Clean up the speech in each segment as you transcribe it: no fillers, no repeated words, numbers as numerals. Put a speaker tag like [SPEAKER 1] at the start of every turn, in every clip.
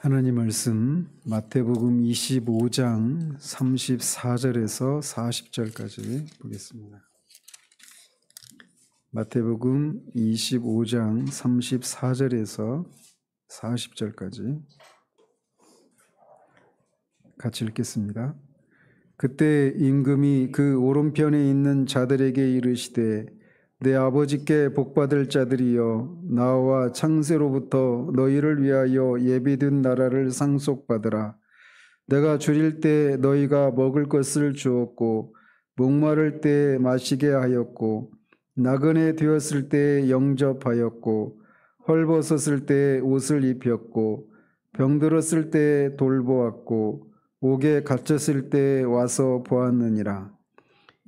[SPEAKER 1] 하나님 말씀 마태복음 25장 34절에서 40절까지 보겠습니다. 마태복음 25장 34절에서 40절까지 같이 읽겠습니다. 그때 임금이 그 오른편에 있는 자들에게 이르시되 내 아버지께 복받을 자들이여 나와 창세로부터 너희를 위하여 예비된 나라를 상속받으라. 내가 줄일 때 너희가 먹을 것을 주었고 목마를 때 마시게 하였고 나그네 되었을 때 영접하였고 헐벗었을 때 옷을 입혔고 병들었을 때 돌보았고 옥에 갇혔을 때 와서 보았느니라.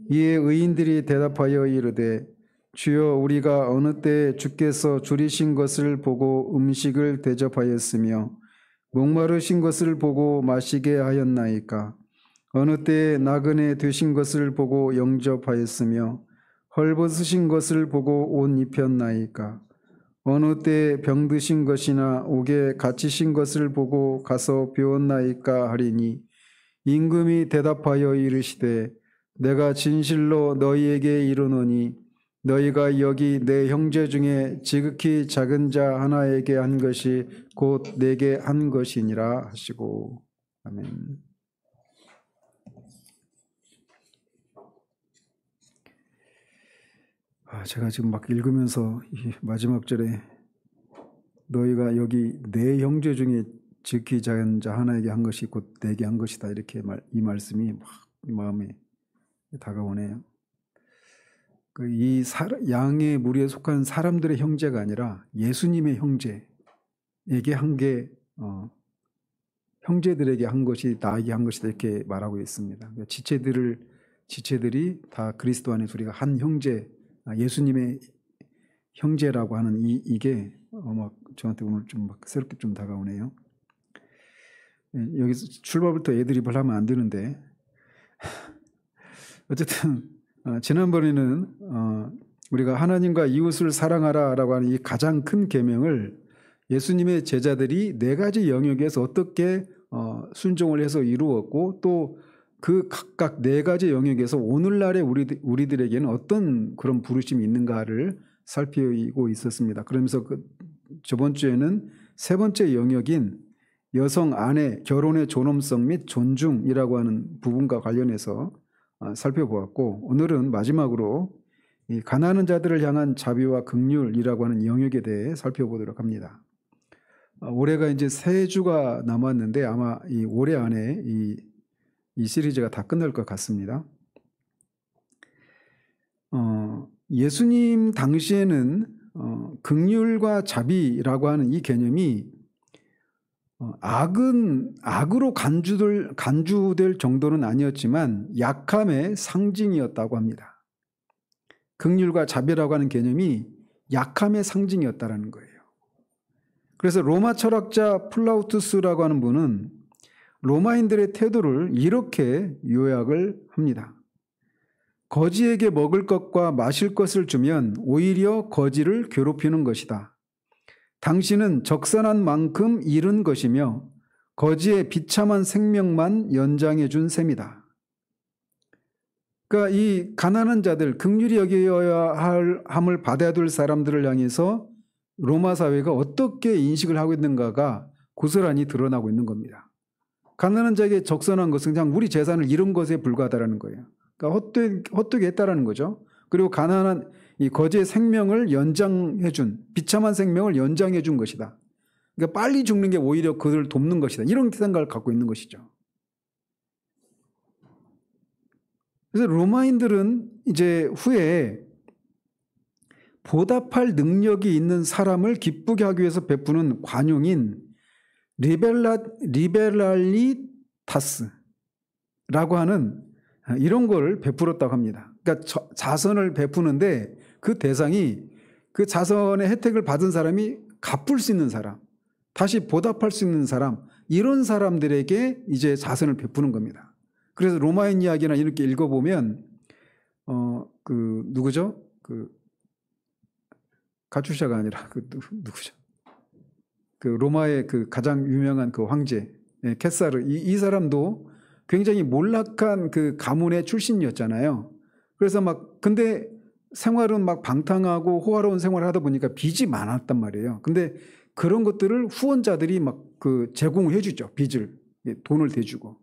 [SPEAKER 1] 이에 의인들이 대답하여 이르되 주여 우리가 어느 때 주께서 줄이신 것을 보고 음식을 대접하였으며 목마르신 것을 보고 마시게 하였나이까? 어느 때 나그네 되신 것을 보고 영접하였으며 헐벗으신 것을 보고 옷 입혔나이까? 어느 때 병드신 것이나 옥에 갇히신 것을 보고 가서 배웠나이까 하리니 임금이 대답하여 이르시되 내가 진실로 너희에게 이르노니 너희가 여기 내 형제 중에 지극히 작은 자 하나에게 한 것이 곧 내게 한 것이니라 하시고. 아멘. 제가 지금 막 읽으면서 이 마지막 절에 너희가 여기 내 형제 중에 지극히 작은 자 하나에게 한 것이 곧 내게 한 것이다 이렇게 이 말씀이 막 마음에 다가오네요. 이 양의 무리에 속한 사람들의 형제가 아니라 예수님의 형제에게 한 게 형제들에게 한 것이 나에게 한 것이다 이렇게 말하고 있습니다. 지체들이 다 그리스도 안에서 우리가 한 형제, 예수님의 형제라고 하는 이게 막 저한테 오늘 좀 막 새롭게 좀 다가오네요. 여기서 출발부터 애드립을 하면 안 되는데 어쨌든 지난번에는 우리가 하나님과 이웃을 사랑하라라고 하는 이 가장 큰 계명을 예수님의 제자들이 네 가지 영역에서 어떻게 순종을 해서 이루었고 또 그 각각 네 가지 영역에서 오늘날의 우리들에게는 어떤 그런 부르심이 있는가를 살피고 있었습니다. 그러면서 저번 주에는 세 번째 영역인 여성 아내 결혼의 존엄성 및 존중이라고 하는 부분과 관련해서 살펴보았고 오늘은 마지막으로 이 가난한 자들을 향한 자비와 긍휼이라고 하는 영역에 대해 살펴보도록 합니다. 올해가 이제 세 주가 남았는데 아마 이 올해 안에 이 시리즈가 다 끝날 것 같습니다. 예수님 당시에는 긍휼과 자비라고 하는 이 개념이 악으로 간주될 정도는 아니었지만 약함의 상징이었다고 합니다. 긍휼과 자비라고 하는 개념이 약함의 상징이었다는 거예요. 그래서 로마 철학자 플라우투스라고 하는 분은 로마인들의 태도를 이렇게 요약을 합니다. 거지에게 먹을 것과 마실 것을 주면 오히려 거지를 괴롭히는 것이다. 당신은 적선한 만큼 잃은 것이며 거지의 비참한 생명만 연장해 준 셈이다. 그러니까 이 가난한 자들, 긍휼히 여겨야 할 함을 받아야 될 사람들을 향해서 로마 사회가 어떻게 인식을 하고 있는가가 고스란히 드러나고 있는 겁니다. 가난한 자에게 적선한 것은 그냥 우리 재산을 잃은 것에 불과하다는 거예요. 그러니까 헛되게 했다라는 거죠. 그리고 가난한 이 거지의 생명을 연장해준, 비참한 생명을 연장해준 것이다. 그러니까 빨리 죽는 게 오히려 그들을 돕는 것이다. 이런 생각을 갖고 있는 것이죠. 그래서 로마인들은 이제 후에 보답할 능력이 있는 사람을 기쁘게 하기 위해서 베푸는 관용인 리베랄리타스라고 하는 이런 걸 베풀었다고 합니다. 그러니까 자선을 베푸는데 그 대상이 그 자선의 혜택을 받은 사람이 갚을 수 있는 사람, 다시 보답할 수 있는 사람, 이런 사람들에게 이제 자선을 베푸는 겁니다. 그래서 로마인 이야기나 이렇게 읽어보면 누구죠? 가추샤가 아니라 누구죠? 그 로마의 그 가장 유명한 그 황제 케사르 이 사람도 굉장히 몰락한 그 가문의 출신이었잖아요. 그래서 막 근데 생활은 막 방탕하고 호화로운 생활을 하다 보니까 빚이 많았단 말이에요. 근데 그런 것들을 후원자들이 막 그 제공해 주죠. 빚을 돈을 대주고.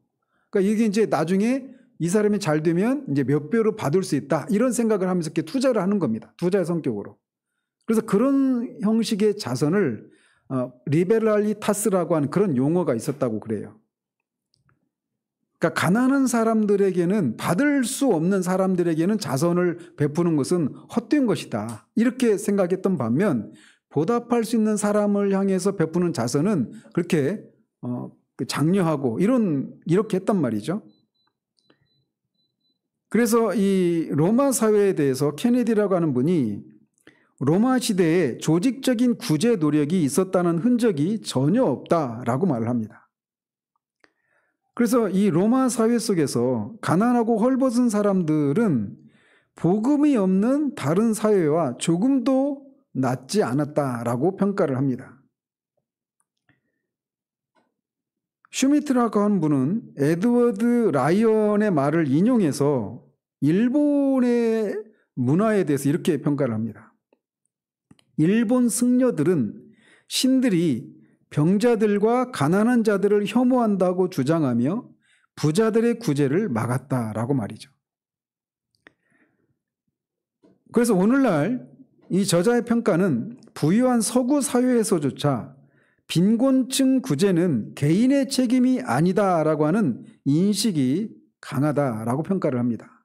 [SPEAKER 1] 그러니까 이게 이제 나중에 이 사람이 잘 되면 이제 몇 배로 받을 수 있다 이런 생각을 하면서 이렇게 투자를 하는 겁니다. 투자의 성격으로. 그래서 그런 형식의 자선을 리베랄리타스라고 하는 그런 용어가 있었다고 그래요. 그러니까 가난한 사람들에게는 받을 수 없는 사람들에게는 자선을 베푸는 것은 헛된 것이다. 이렇게 생각했던 반면 보답할 수 있는 사람을 향해서 베푸는 자선은 그렇게 장려하고 이렇게 했단 말이죠. 그래서 이 로마 사회에 대해서 케네디라고 하는 분이 로마 시대에 조직적인 구제 노력이 있었다는 흔적이 전혀 없다라고 말을 합니다. 그래서 이 로마 사회 속에서 가난하고 헐벗은 사람들은 복음이 없는 다른 사회와 조금도 낫지 않았다라고 평가를 합니다. 슈미트라고 하는 분은 에드워드 라이언의 말을 인용해서 일본의 문화에 대해서 이렇게 평가를 합니다. 일본 승려들은 신들이 병자들과 가난한 자들을 혐오한다고 주장하며 부자들의 구제를 막았다라고 말이죠. 그래서 오늘날 이 저자의 평가는 부유한 서구 사회에서조차 빈곤층 구제는 개인의 책임이 아니다라고 하는 인식이 강하다라고 평가를 합니다.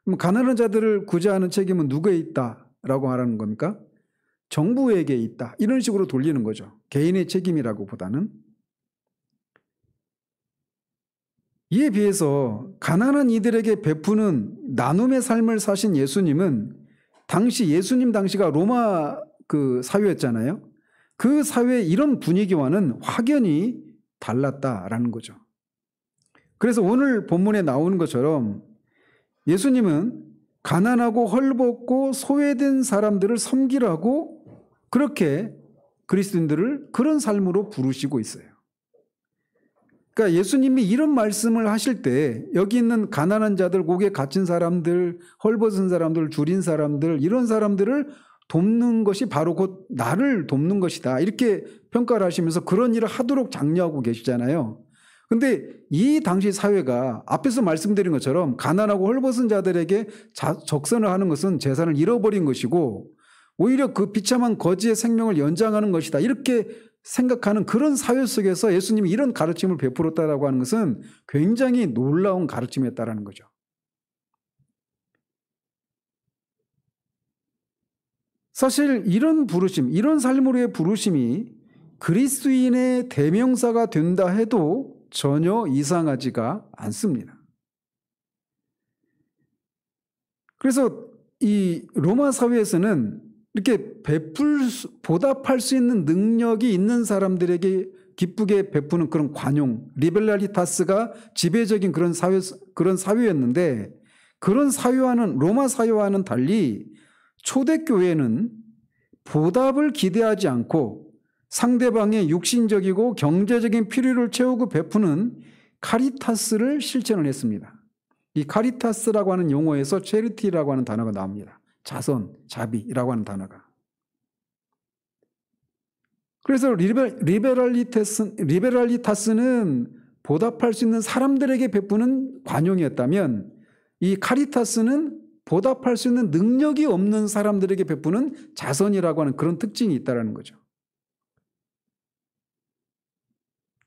[SPEAKER 1] 그럼 가난한 자들을 구제하는 책임은 누구에 있다라고 말하는 겁니까? 정부에게 있다. 이런 식으로 돌리는 거죠. 개인의 책임이라고 보다는. 이에 비해서 가난한 이들에게 베푸는 나눔의 삶을 사신 예수님은 예수님 당시가 로마 그 사회였잖아요. 그 사회의 이런 분위기와는 확연히 달랐다라는 거죠. 그래서 오늘 본문에 나오는 것처럼 예수님은 가난하고 헐벗고 소외된 사람들을 섬기라고 그렇게 그리스도인들을 그런 삶으로 부르시고 있어요. 그러니까 예수님이 이런 말씀을 하실 때 여기 있는 가난한 자들, 곡에 갇힌 사람들, 헐벗은 사람들, 줄인 사람들 이런 사람들을 돕는 것이 바로 곧 나를 돕는 것이다. 이렇게 평가를 하시면서 그런 일을 하도록 장려하고 계시잖아요. 근데 이 당시 사회가 앞에서 말씀드린 것처럼 가난하고 헐벗은 자들에게 적선을 하는 것은 재산을 잃어버린 것이고 오히려 그 비참한 거지의 생명을 연장하는 것이다. 이렇게 생각하는 그런 사회 속에서 예수님이 이런 가르침을 베풀었다라고 하는 것은 굉장히 놀라운 가르침이었다라는 거죠. 사실 이런 부르심, 이런 삶으로의 부르심이 그리스도인의 대명사가 된다 해도 전혀 이상하지가 않습니다. 그래서 이 로마 사회에서는 이렇게 보답할 수 있는 능력이 있는 사람들에게 기쁘게 베푸는 그런 관용, 리벨라리타스가 지배적인 그런 사회였는데 그런 사회와는 로마 사회와는 달리 초대교회는 보답을 기대하지 않고 상대방의 육신적이고 경제적인 필요를 채우고 베푸는 카리타스를 실천을 했습니다. 이 카리타스라고 하는 용어에서 체리티라고 하는 단어가 나옵니다. 자선, 자비라고 하는 단어가. 그래서 리베랄리타스는 보답할 수 있는 사람들에게 베푸는 관용이었다면 이 카리타스는 보답할 수 있는 능력이 없는 사람들에게 베푸는 자선이라고 하는 그런 특징이 있다는 거죠.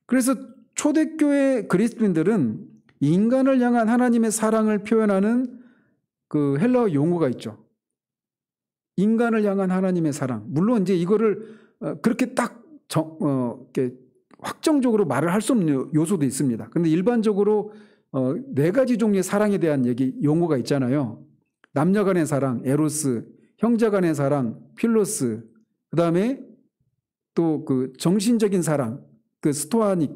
[SPEAKER 1] 그래서 초대교회 그리스도인들은 인간을 향한 하나님의 사랑을 표현하는 그 헬라어 용어가 있죠. 인간을 향한 하나님의 사랑. 물론 이제 이거를 그렇게 딱 이렇게 확정적으로 말을 할 수 없는 요소도 있습니다. 그런데 일반적으로 4가지 종류의 사랑에 대한 용어가 있잖아요. 남녀 간의 사랑, 에로스, 형제 간의 사랑, 필로스, 그 다음에 또 그 정신적인 사랑, 그 스토아닉,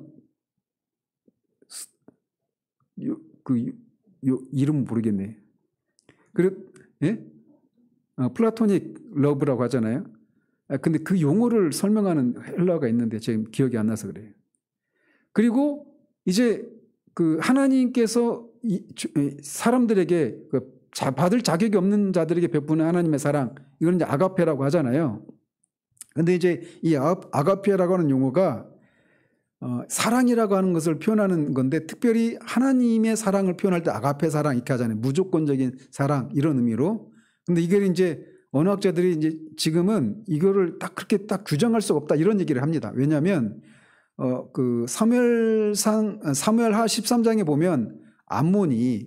[SPEAKER 1] 이름 모르겠네. 그리고, 예? 플라토닉 러브라고 하잖아요. 근데 그 용어를 설명하는 헬라어가 있는데 지금 기억이 안 나서 그래요. 그리고 이제 그 하나님께서 사람들에게 받을 자격이 없는 자들에게 베푸는 하나님의 사랑, 이건 이제 아가페라고 하잖아요. 근데 이제 이 아가페라고 하는 용어가 사랑이라고 하는 것을 표현하는 건데, 특별히 하나님의 사랑을 표현할 때 아가페 사랑 이렇게 하잖아요. 무조건적인 사랑, 이런 의미로. 근데 이게 이제 언어학자들이 이제 지금은 이거를 딱 그렇게 딱 규정할 수가 없다, 이런 얘기를 합니다. 왜냐하면 그 사무엘하 13장에 보면 암몬이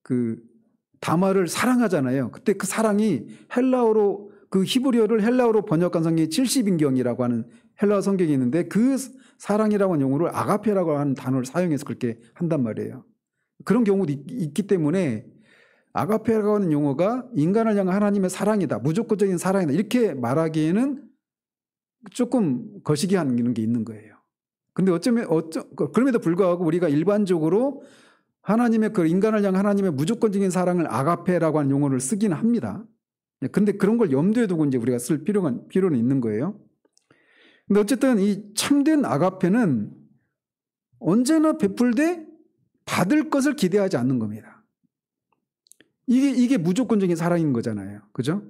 [SPEAKER 1] 그 다말을 사랑하잖아요. 그때 그 사랑이 헬라어로, 그 히브리어를 헬라어로 번역한 성경이 70인경이라고 하는 헬라어 성경이 있는데, 그 사랑이라고 하는 용어를 아가페라고 하는 단어를 사용해서 그렇게 한단 말이에요. 그런 경우도 있기 때문에 아가페라고 하는 용어가 인간을 향한 하나님의 사랑이다, 무조건적인 사랑이다, 이렇게 말하기에는 조금 거시기한 게 있는 거예요. 근데 그럼에도 불구하고 우리가 일반적으로 하나님의 그 인간을 향한 하나님의 무조건적인 사랑을 아가페라고 하는 용어를 쓰긴 합니다. 근데 그런 걸 염두에 두고 이제 우리가 쓸 필요는 있는 거예요. 근데 어쨌든 이 참된 아가페는 언제나 베풀되 받을 것을 기대하지 않는 겁니다. 이게 무조건적인 사랑인 거잖아요. 그죠?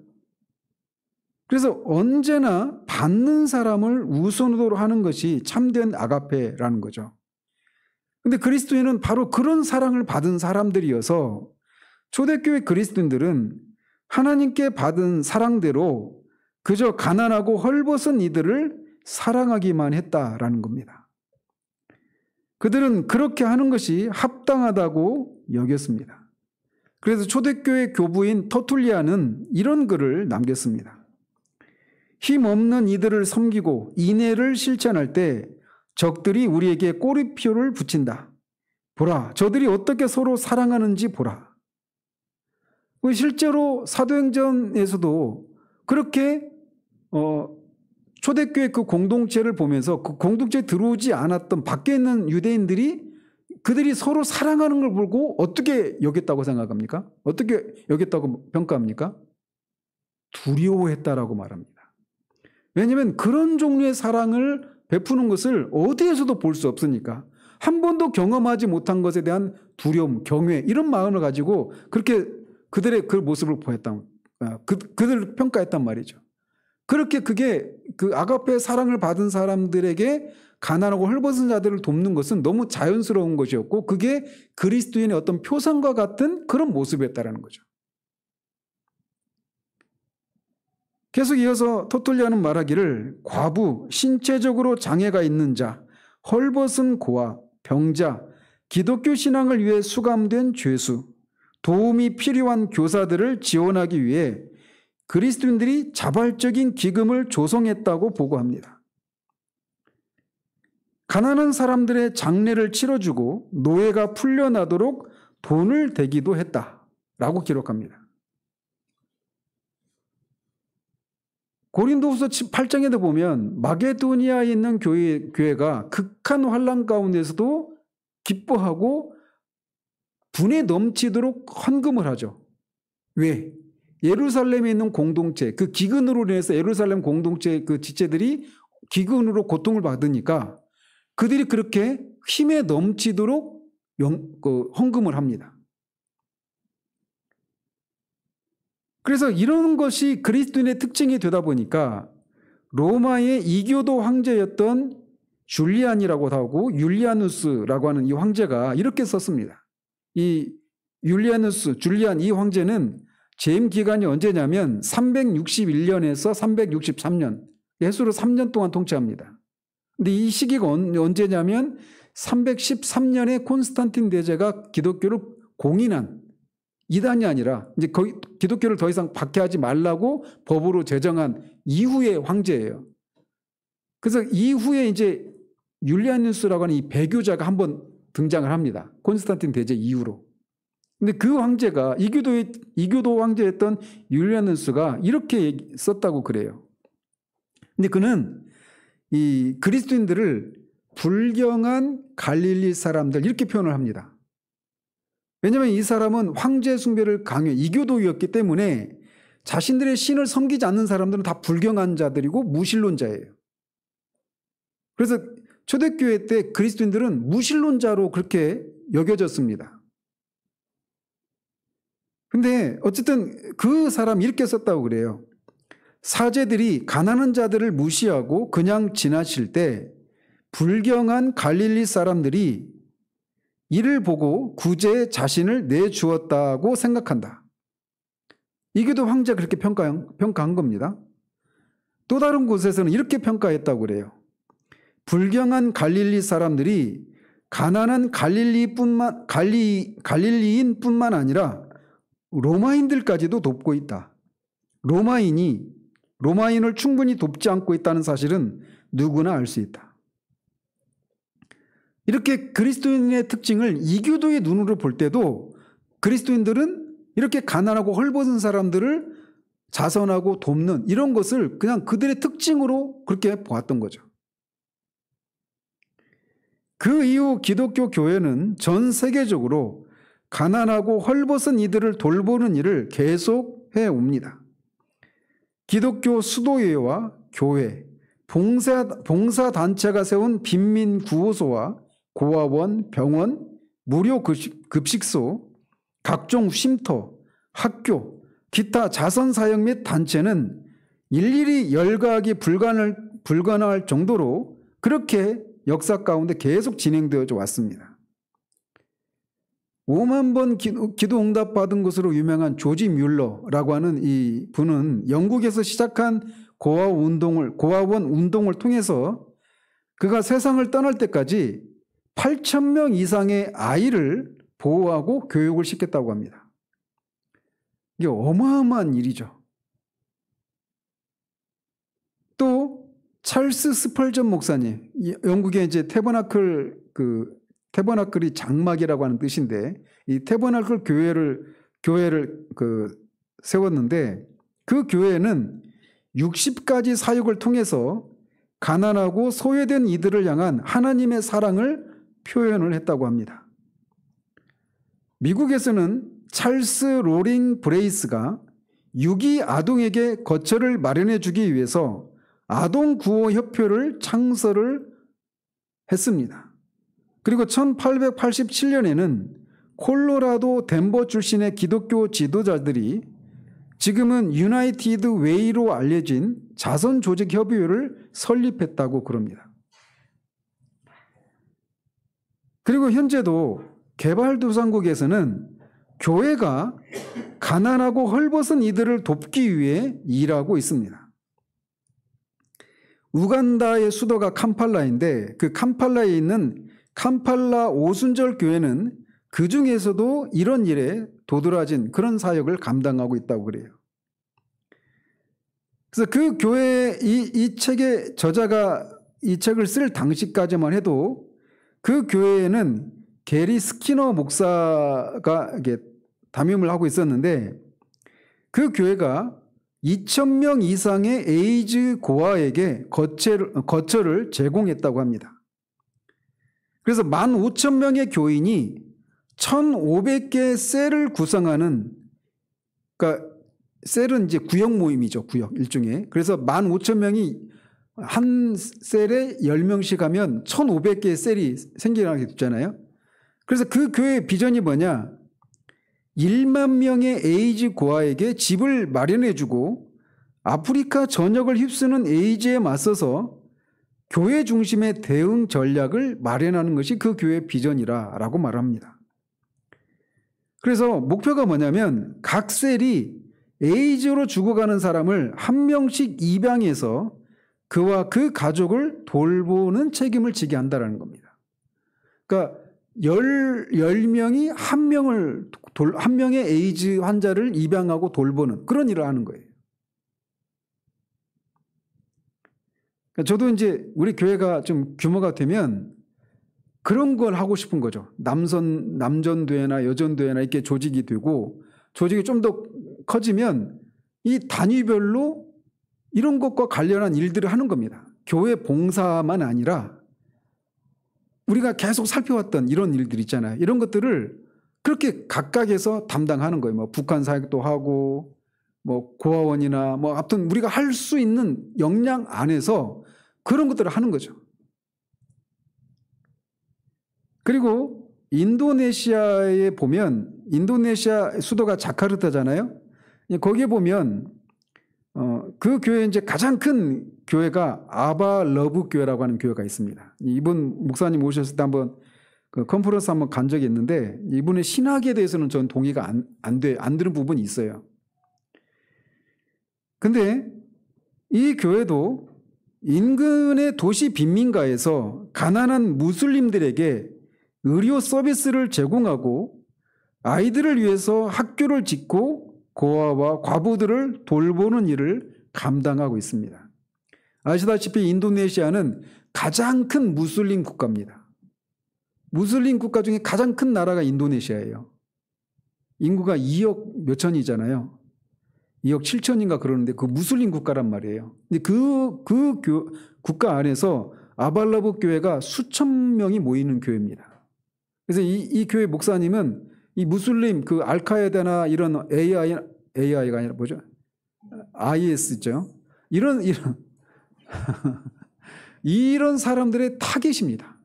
[SPEAKER 1] 그래서 언제나 받는 사람을 우선으로 하는 것이 참된 아가페라는 거죠. 근데 그리스도인은 바로 그런 사랑을 받은 사람들이어서 초대교회 그리스도인들은 하나님께 받은 사랑대로 그저 가난하고 헐벗은 이들을 사랑하기만 했다라는 겁니다. 그들은 그렇게 하는 것이 합당하다고 여겼습니다. 그래서 초대교회 교부인 터툴리아는 이런 글을 남겼습니다. 힘없는 이들을 섬기고 인애를 실천할 때 적들이 우리에게 꼬리표를 붙인다. 보라, 저들이 어떻게 서로 사랑하는지 보라. 실제로 사도행전에서도 그렇게 초대교회 그 공동체를 보면서 그 공동체에 들어오지 않았던 밖에 있는 유대인들이 그들이 서로 사랑하는 걸 보고 어떻게 여겼다고 생각합니까? 어떻게 여겼다고 평가합니까? 두려워했다라고 말합니다. 왜냐하면 그런 종류의 사랑을 베푸는 것을 어디에서도 볼 수 없으니까, 한 번도 경험하지 못한 것에 대한 두려움, 경외, 이런 마음을 가지고 그렇게 그들의 그 모습을 보였다, 그들을 평가했단 말이죠. 그렇게 그게 그 아가페 사랑을 받은 사람들에게 가난하고 헐벗은 자들을 돕는 것은 너무 자연스러운 것이었고, 그게 그리스도인의 어떤 표상과 같은 그런 모습이었다라는 거죠. 계속 이어서 터툴리아는 말하기를, 과부, 신체적으로 장애가 있는 자, 헐벗은 고아, 병자, 기독교 신앙을 위해 수감된 죄수, 도움이 필요한 교사들을 지원하기 위해 그리스도인들이 자발적인 기금을 조성했다고 보고합니다. 가난한 사람들의 장례를 치러주고 노예가 풀려나도록 돈을 대기도 했다라고 기록합니다. 고린도후서 8장에도 보면 마게도니아에 있는 교회가 극한 환난 가운데서도 기뻐하고 분에 넘치도록 헌금을 하죠. 왜? 예루살렘에 있는 공동체, 그 기근으로 인해서 예루살렘 공동체 그 지체들이 기근으로 고통을 받으니까 그들이 그렇게 힘에 넘치도록 헌금을 합니다. 그래서 이런 것이 그리스도인의 특징이 되다 보니까 로마의 이교도 황제였던 줄리안이라고 하고 율리아누스라고 하는 이 황제가 이렇게 썼습니다. 이 줄리안 이 황제는 재임 기간이 언제냐면 361년에서 363년, 해수로 3년 동안 통치합니다. 근데 이 시기가 언제냐면 313년에 콘스탄틴 대제가 기독교를 공인한, 이단이 아니라 이제 기독교를 더 이상 박해하지 말라고 법으로 제정한 이후의 황제예요. 그래서 이후에 이제 율리아누스라고 하는 이 배교자가 한번 등장을 합니다. 콘스탄틴 대제 이후로. 근데 그 황제가 이교도 황제였던 율리아누스가 이렇게 썼다고 그래요. 근데 그는 이 그리스도인들을 불경한 갈릴리 사람들, 이렇게 표현을 합니다. 왜냐하면 이 사람은 황제 숭배를 강요, 이교도였기 때문에 자신들의 신을 섬기지 않는 사람들은 다 불경한 자들이고 무신론자예요. 그래서 초대교회 때 그리스도인들은 무신론자로 그렇게 여겨졌습니다. 근데 어쨌든 그 사람이 이렇게 썼다고 그래요. 사제들이 가난한 자들을 무시하고 그냥 지나칠 때 불경한 갈릴리 사람들이 이를 보고 구제에 자신을 내주었다고 생각한다. 이게도 황제가 그렇게 평가한 겁니다. 또 다른 곳에서는 이렇게 평가했다고 그래요. 불경한 갈릴리 사람들이 가난한 갈릴리인뿐만 아니라 로마인들까지도 돕고 있다. 로마인을 충분히 돕지 않고 있다는 사실은 누구나 알 수 있다. 이렇게 그리스도인의 특징을 이교도의 눈으로 볼 때도 그리스도인들은 이렇게 가난하고 헐벗은 사람들을 자선하고 돕는 이런 것을 그냥 그들의 특징으로 그렇게 보았던 거죠. 그 이후 기독교 교회는 전 세계적으로 가난하고 헐벗은 이들을 돌보는 일을 계속해 옵니다. 기독교 수도회와 교회, 봉사단체가 세운 빈민구호소와 고아원, 병원, 무료 급식소, 각종 쉼터, 학교, 기타 자선사역 및 단체는 일일이 열거하기 불가능할 정도로 그렇게 역사 가운데 계속 진행되어져 왔습니다. 5만 번 기도 응답받은 것으로 유명한 조지 뮬러라고 하는 이 분은 영국에서 시작한 고아원 운동을 통해서 그가 세상을 떠날 때까지 8,000명 이상의 아이를 보호하고 교육을 시켰다고 합니다. 이게 어마어마한 일이죠. 또 찰스 스펄전 목사님, 영국의 이제 태버나클이 장막이라고 하는 뜻인데 이 태버나클 교회를 세웠는데 그 교회는 60가지 사역을 통해서 가난하고 소외된 이들을 향한 하나님의 사랑을 표현을 했다고 합니다. 미국에서는 찰스 로링 브레이스가 유기 아동에게 거처를 마련해 주기 위해서 아동구호협회를 창설을 했습니다. 그리고 1887년에는 콜로라도 덴버 출신의 기독교 지도자들이 지금은 유나이티드 웨이로 알려진 자선조직협의회를 설립했다고 그럽니다. 그리고 현재도 개발도상국에서는 교회가 가난하고 헐벗은 이들을 돕기 위해 일하고 있습니다. 우간다의 수도가 캄팔라인데 그 캄팔라에 있는 캄팔라 오순절 교회는 그 중에서도 이런 일에 도드라진 그런 사역을 감당하고 있다고 그래요. 그래서 그 교회 이 책의 저자가 이 책을 쓸 당시까지만 해도 그 교회에는 게리 스키너 목사가 이게 담임을 하고 있었는데 그 교회가 2,000명 이상의 에이즈 고아에게 거처를 제공했다고 합니다. 그래서 15,000명의 교인이 1,500개의 셀을 구성하는, 그러니까 셀은 이제 구역 모임이죠. 구역 일종의. 그래서 15,000명이 한 셀에 10명씩 하면 1,500개의 셀이 생겨나게 됐잖아요. 그래서 그 교회의 비전이 뭐냐? 1만 명의 에이즈 고아에게 집을 마련해주고 아프리카 전역을 휩쓰는 에이즈에 맞서서 교회 중심의 대응 전략을 마련하는 것이 그 교회의 비전이라고 말합니다. 그래서 목표가 뭐냐면 각 셀이 에이즈로 죽어가는 사람을 한 명씩 입양해서 그와 그 가족을 돌보는 책임을 지게 한다는 겁니다. 그러니까 10명이 한 명의 에이즈 환자를 입양하고 돌보는 그런 일을 하는 거예요. 그러니까 저도 이제 우리 교회가 좀 규모가 되면 그런 걸 하고 싶은 거죠. 남전도회나 여전도회나 이렇게 조직이 되고 조직이 좀 더 커지면 이 단위별로 이런 것과 관련한 일들을 하는 겁니다. 교회 봉사만 아니라 우리가 계속 살펴왔던 이런 일들 있잖아요. 이런 것들을 그렇게 각각에서 담당하는 거예요. 뭐 북한 사역도 하고 뭐 고아원이나 뭐 아무튼 우리가 할 수 있는 역량 안에서 그런 것들을 하는 거죠. 그리고 인도네시아에 보면 인도네시아 수도가 자카르타잖아요. 거기에 보면 그 교회 이제 가장 큰 교회가 아바 러브 교회라고 하는 교회가 있습니다. 이분 목사님 오셨을 때 한번 그 컨퍼런스 한번 간 적이 있는데 이분의 신학에 대해서는 전 동의가 안 되는 부분이 있어요. 근데 이 교회도 인근의 도시 빈민가에서 가난한 무슬림들에게 의료 서비스를 제공하고 아이들을 위해서 학교를 짓고 고아와 과부들을 돌보는 일을 감당하고 있습니다. 아시다시피 인도네시아는 가장 큰 무슬림 국가입니다. 무슬림 국가 중에 가장 큰 나라가 인도네시아예요. 인구가 2억 몇천이잖아요. 2억 7천인가 그러는데 그 무슬림 국가란 말이에요. 근데 그 국가 안에서 아발라브 교회가 수천 명이 모이는 교회입니다. 그래서 이 교회 목사님은 이 무슬림 그 알카에다나 이런 AI가 아니라 뭐죠? IS죠. 이런 이런 사람들의 타겟입니다.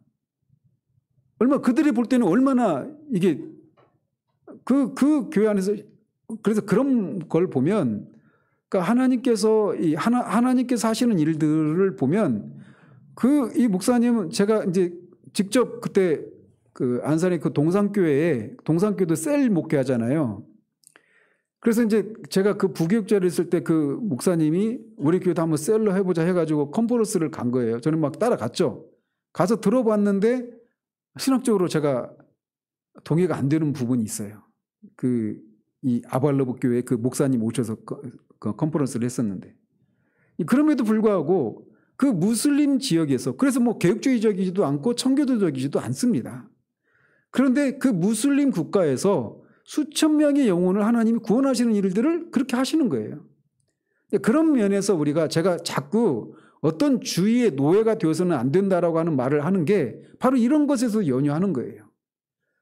[SPEAKER 1] 그들이 볼 때는 얼마나 이게 그 교회 안에서 그래서 그런 걸 보면 그러니까 하나님께서 하시는 일들을 보면 이 목사님은 제가 이제 직접 그때 그 안산의 그 동산교회도 셀 목회하잖아요. 그래서 이제 제가 그 부교육자를 있을 때 그 목사님이 우리 교회도 한번 셀로 해보자 해가지고 컨퍼런스를 간 거예요. 저는 막 따라갔죠. 가서 들어봤는데 신학적으로 제가 동의가 안 되는 부분이 있어요. 이 아발러브 교회 그 목사님 오셔서 그 컨퍼런스를 했었는데 그럼에도 불구하고 그 무슬림 지역에서 그래서 뭐 개혁주의적이지도 않고 청교도적이지도 않습니다. 그런데 그 무슬림 국가에서 수천 명의 영혼을 하나님이 구원하시는 일들을 그렇게 하시는 거예요. 그런 면에서 제가 자꾸 어떤 주의의 노예가 되어서는 안 된다라고 하는 말을 하는 게 바로 이런 것에서 연유하는 거예요.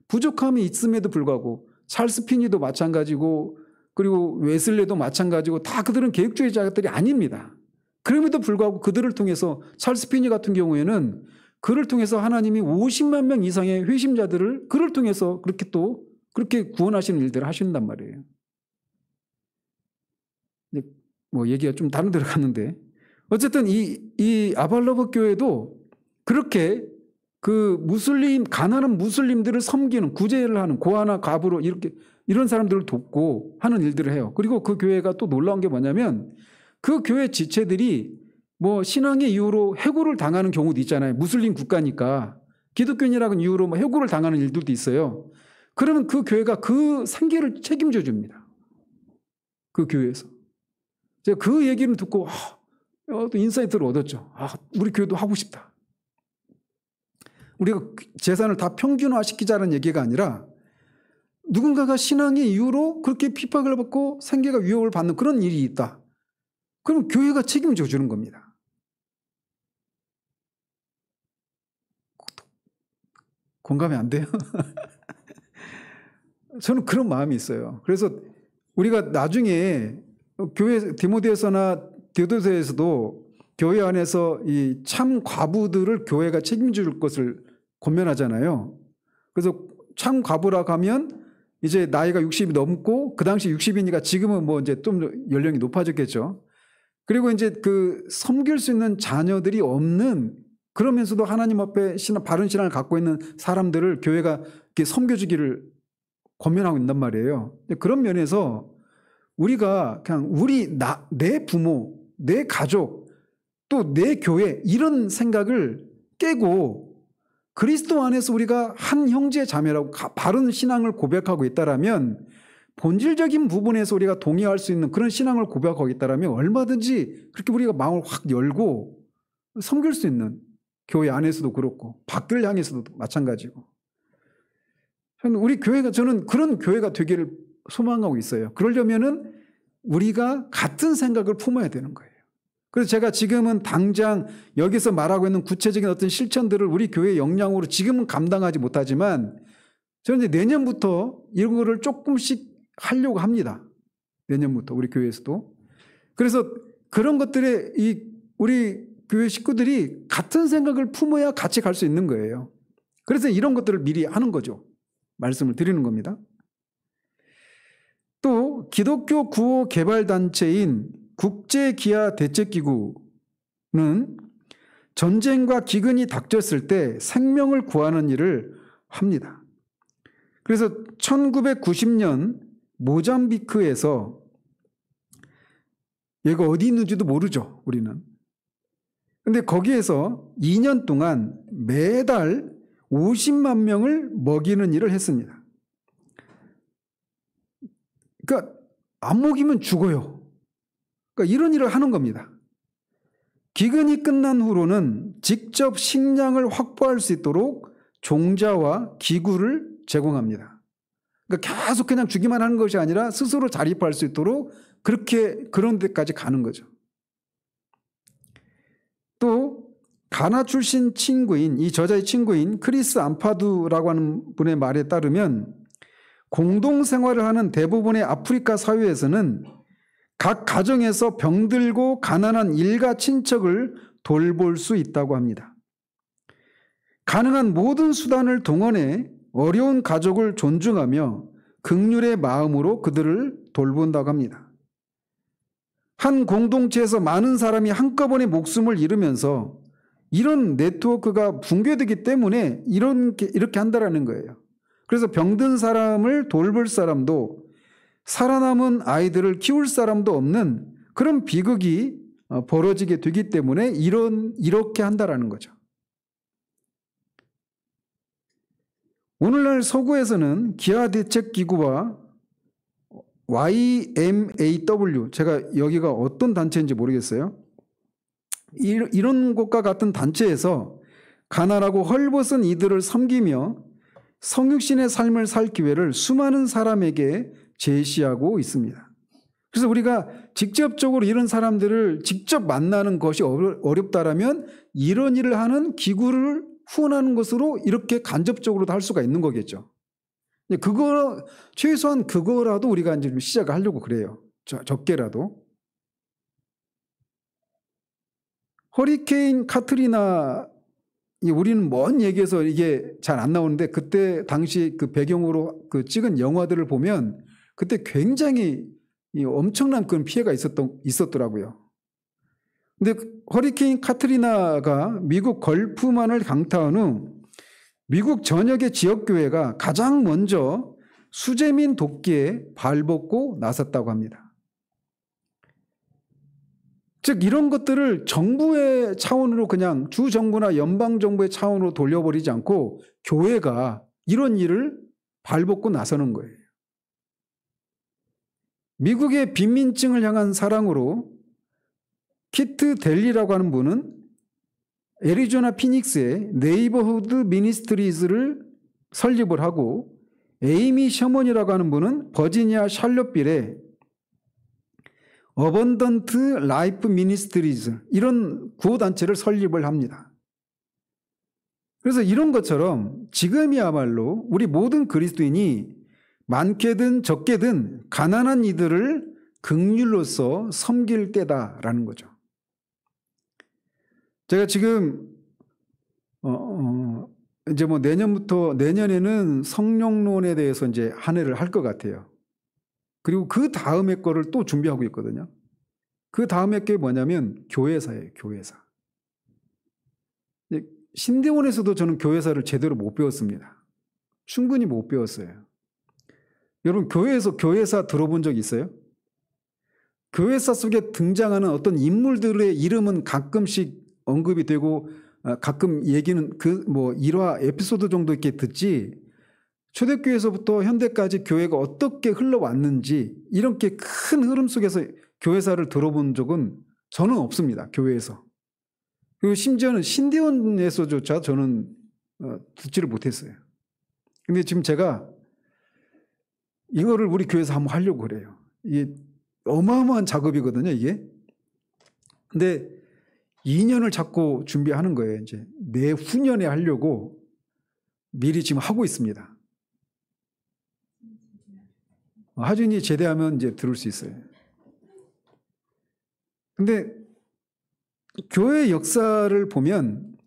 [SPEAKER 1] 부족함이 있음에도 불구하고 찰스 피니도 마찬가지고 그리고 웨슬레도 마찬가지고 다 그들은 개혁주의자들이 아닙니다. 그럼에도 불구하고 그들을 통해서 찰스 피니 같은 경우에는 그를 통해서 하나님이 50만 명 이상의 회심자들을 그를 통해서 그렇게 구원하시는 일들을 하신단 말이에요. 뭐 얘기가 좀 다른 데로 갔는데 어쨌든 이 아발러브 교회도 그렇게 그 가난한 무슬림들을 섬기는 구제를 하는 고아나 과부로 이런 사람들을 돕고 하는 일들을 해요. 그리고 그 교회가 또 놀라운 게 뭐냐면 그 교회 지체들이 뭐 신앙의 이유로 해고를 당하는 경우도 있잖아요. 무슬림 국가니까 기독교인이라는 이유로 뭐 해고를 당하는 일들도 있어요. 그러면 그 교회가 그 생계를 책임져 줍니다. 그 교회에서. 제가 그 얘기를 듣고 또 인사이트를 얻었죠. 우리 교회도 하고 싶다. 우리가 재산을 다 평균화시키자는 얘기가 아니라 누군가가 신앙의 이유로 그렇게 핍박을 받고 생계가 위협을 받는 그런 일이 있다. 그럼 교회가 책임져 주는 겁니다. 공감이 안 돼요? 저는 그런 마음이 있어요. 그래서 우리가 나중에 교회 디모데서나 디오도서에서도 교회 안에서 이 참 과부들을 교회가 책임질 것을 권면하잖아요. 그래서 참 과부라고 하면 이제 나이가 60이 넘고 그 당시 60이니까 지금은 뭐 이제 좀 연령이 높아졌겠죠. 그리고 이제 그 섬길 수 있는 자녀들이 없는 그러면서도 하나님 앞에 바른 신앙을 갖고 있는 사람들을 교회가 이렇게 섬겨주기를 권면하고 있단 말이에요. 그런 면에서 우리가 그냥 내 부모, 내 가족, 또 내 교회 이런 생각을 깨고 그리스도 안에서 우리가 한 형제 자매라고 바른 신앙을 고백하고 있다라면 본질적인 부분에서 우리가 동의할 수 있는 그런 신앙을 고백하고 있다라면 얼마든지 그렇게 우리가 마음을 확 열고 섬길 수 있는 교회 안에서도 그렇고 밖을 향해서도 마찬가지고 저는 그런 교회가 되기를 소망하고 있어요. 그러려면은 우리가 같은 생각을 품어야 되는 거예요. 그래서 제가 지금은 당장 여기서 말하고 있는 구체적인 어떤 실천들을 우리 교회의 역량으로 지금은 감당하지 못하지만 저는 이제 내년부터 이런 거를 조금씩 하려고 합니다. 내년부터 우리 교회에서도. 그래서 그런 것들에 우리 교회 식구들이 같은 생각을 품어야 같이 갈 수 있는 거예요. 그래서 이런 것들을 미리 하는 거죠. 말씀을 드리는 겁니다. 또 기독교 구호 개발 단체인 국제기아대책기구는 전쟁과 기근이 닥쳤을 때 생명을 구하는 일을 합니다. 그래서 1990년 모잠비크에서, 얘가 어디 있는지도 모르죠, 우리는. 근데 거기에서 2년 동안 매달 50만 명을 먹이는 일을 했습니다. 그러니까 안 먹이면 죽어요. 그러니까 이런 일을 하는 겁니다. 기근이 끝난 후로는 직접 식량을 확보할 수 있도록 종자와 기구를 제공합니다. 그러니까 계속 그냥 주기만 하는 것이 아니라 스스로 자립할 수 있도록 그런 데까지 가는 거죠. 또 가나 출신 친구인, 이 저자의 친구인 크리스 암파두라고 하는 분의 말에 따르면 공동생활을 하는 대부분의 아프리카 사회에서는 각 가정에서 병들고 가난한 일가 친척을 돌볼 수 있다고 합니다. 가능한 모든 수단을 동원해 어려운 가족을 존중하며 긍휼의 마음으로 그들을 돌본다고 합니다. 한 공동체에서 많은 사람이 한꺼번에 목숨을 잃으면서 이런 네트워크가 붕괴되기 때문에 이렇게 한다라는 거예요. 그래서 병든 사람을 돌볼 사람도 살아남은 아이들을 키울 사람도 없는 그런 비극이 벌어지게 되기 때문에 이렇게 한다라는 거죠. 오늘날 서구에서는 기아대책기구와 YMAW, 제가 여기가 어떤 단체인지 모르겠어요. 이런 것과 같은 단체에서 가난하고 헐벗은 이들을 섬기며 성육신의 삶을 살 기회를 수많은 사람에게 제시하고 있습니다. 그래서 우리가 직접적으로 이런 사람들을 직접 만나는 것이 어렵다라면 이런 일을 하는 기구를 후원하는 것으로 이렇게 간접적으로도 할 수가 있는 거겠죠. 최소한 그거라도 우리가 이제 시작을 하려고 그래요. 적게라도. 허리케인 카트리나, 우리는 먼 얘기에서 이게 잘 안 나오는데 그때 당시 그 배경으로 찍은 영화들을 보면 그때 굉장히 엄청난 그런 피해가 있었더라고요. 근데 허리케인 카트리나가 미국 걸프만을 강타한 후 미국 전역의 지역교회가 가장 먼저 수재민 돕기에 발벗고 나섰다고 합니다. 즉 이런 것들을 정부의 차원으로 그냥 주정부나 연방정부의 차원으로 돌려버리지 않고 교회가 이런 일을 발벗고 나서는 거예요. 미국의 빈민층을 향한 사랑으로 키트 델리라고 하는 분은 애리조나 피닉스의 네이버후드 미니스트리즈를 설립을 하고 에이미 셔먼이라고 하는 분은 버지니아 샬럿빌의 어번던트 라이프 미니스트리즈, 이런 구호단체를 설립을 합니다. 그래서 이런 것처럼 지금이야말로 우리 모든 그리스도인이 많게든 적게든 가난한 이들을 긍휼로서 섬길 때다라는 거죠. 제가 지금 이제 내년에는 성령론에 대해서 이제 한 해를 할 것 같아요. 그리고 그 다음에 거를 또 준비하고 있거든요. 그 다음에 게 뭐냐면 교회사예요, 교회사. 신대원에서도 저는 교회사를 제대로 못 배웠습니다. 충분히 못 배웠어요. 여러분, 교회에서 교회사 들어본 적 있어요? 교회사 속에 등장하는 어떤 인물들의 이름은 가끔씩 언급이 되고 가끔 얘기는 일화 에피소드 정도 이렇게 듣지, 초대교회에서부터 현대까지 교회가 어떻게 흘러왔는지 이렇게 큰 흐름 속에서 교회사를 들어본 적은 저는 없습니다. 교회에서. 그리고 심지어는 신대원에서조차 저는 듣지를 못했어요. 근데 지금 제가 이거를 우리 교회에서 한번 하려고 그래요. 이게 어마어마한 작업이거든요, 이게. 근데 2년을 자꾸 준비하는 거예요. 이제 내후년에 하려고 미리 지금 하고 있습니다. 하준이 제대하면 이제 들을 수 있어요. 근데 교회 역사를 보면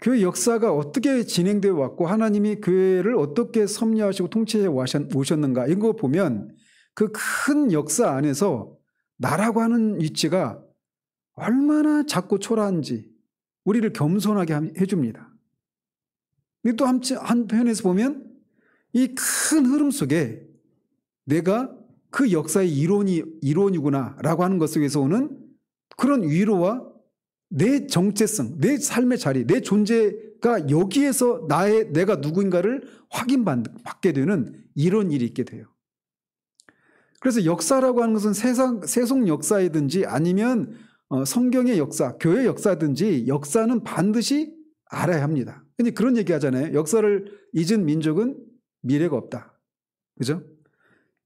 [SPEAKER 1] 교회 역사가 어떻게 진행되어 왔고 하나님이 교회를 어떻게 섭리하시고 통치해 오셨는가 이런 거 보면 그 큰 역사 안에서 나라고 하는 위치가 얼마나 작고 초라한지 우리를 겸손하게 해줍니다. 근데 또 한편에서 보면 이 큰 흐름 속에 내가 그 역사의 일원이구나라고 하는 것 속에서 오는 그런 위로와 내 정체성, 내 삶의 자리, 내 존재가 여기에서 내가 누구인가를 확인받게 되는 이런 일이 있게 돼요. 그래서 역사라고 하는 것은 세속 역사이든지 아니면 성경의 역사, 교회 역사든지 역사는 반드시 알아야 합니다. 근데 그런 얘기 하잖아요. 역사를 잊은 민족은 미래가 없다. 그죠?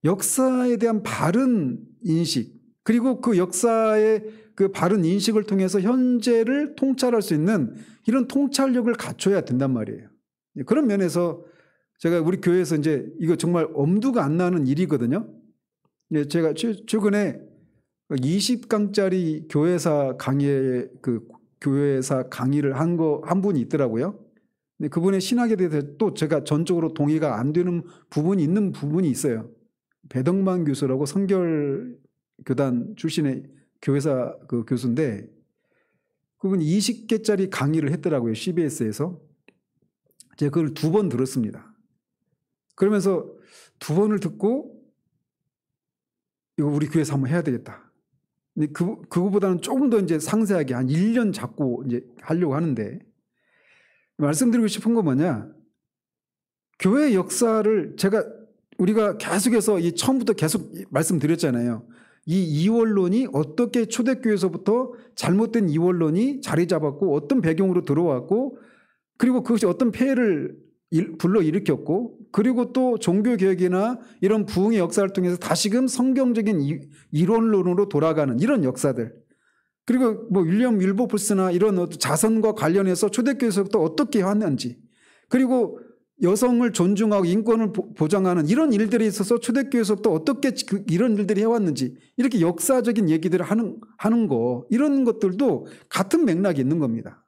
[SPEAKER 1] 역사에 대한 바른 인식, 그리고 그 역사의 그 바른 인식을 통해서 현재를 통찰할 수 있는 이런 통찰력을 갖춰야 된단 말이에요. 그런 면에서 제가 우리 교회에서 이제 이거 정말 엄두가 안 나는 일이거든요. 제가 최근에 20강짜리 교회사 강의에 교회사 강의를 한 분이 있더라고요. 근데 그분의 신학에 대해서 또 제가 전적으로 동의가 안 되는 부분이 있는 부분이 있어요. 배덕만 교수라고 성결교단 출신의 교회사 그 교수인데 그분이 20개짜리 강의를 했더라고요. CBS에서. 제가 그걸 2번 들었습니다. 그러면서 2번을 듣고 이거 우리 교회에서 한번 해야 되겠다. 근데 그거보다는 조금 더 이제 상세하게 한 1년 잡고 이제 하려고 하는데 말씀드리고 싶은 건 뭐냐? 교회 역사를 우리가 계속해서 처음부터 계속 말씀드렸잖아요. 이 이원론이 어떻게 초대교회에서부터 잘못된 이원론이 자리 잡았고 어떤 배경으로 들어왔고 그리고 그것이 어떤 폐해를 불러일으켰고 그리고 또 종교개혁이나 이런 부흥의 역사를 통해서 다시금 성경적인 이론론으로 돌아가는 이런 역사들 그리고 뭐 윌리엄 윌버포스나 이런 자선과 관련해서 초대교회에서부터 어떻게 해왔는지 그리고 여성을 존중하고 인권을 보장하는 이런 일들에 있어서 초대교회에서부터 어떻게 이런 일들이 해왔는지 이렇게 역사적인 얘기들을 하는 거 이런 것들도 같은 맥락이 있는 겁니다.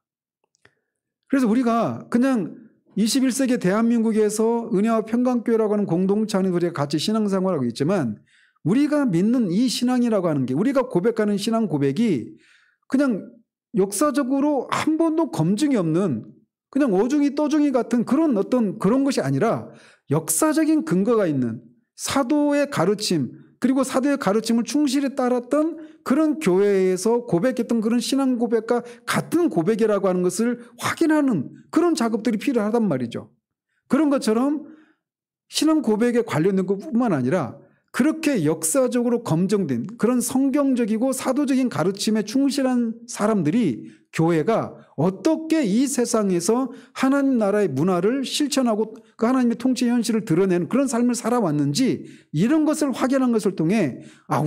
[SPEAKER 1] 그래서 우리가 그냥 21세기 대한민국에서 은혜와 평강교회라고 하는 공동체 안에서 우리가 같이 신앙생활하고 있지만 우리가 믿는 이 신앙이라고 하는 게 우리가 고백하는 신앙 고백이 그냥 역사적으로 한 번도 검증이 없는 그냥 어중이 떠중이 같은 그런 것이 아니라 역사적인 근거가 있는 사도의 가르침 그리고 사도의 가르침을 충실히 따랐던 그런 교회에서 고백했던 그런 신앙 고백과 같은 고백이라고 하는 것을 확인하는 그런 작업들이 필요하단 말이죠. 그런 것처럼 신앙 고백에 관련된 것뿐만 아니라 그렇게 역사적으로 검증된 그런 성경적이고 사도적인 가르침에 충실한 사람들이 교회가 어떻게 이 세상에서 하나님 나라의 문화를 실천하고 그 하나님의 통치 현실을 드러내는 그런 삶을 살아왔는지 이런 것을 확인한 것을 통해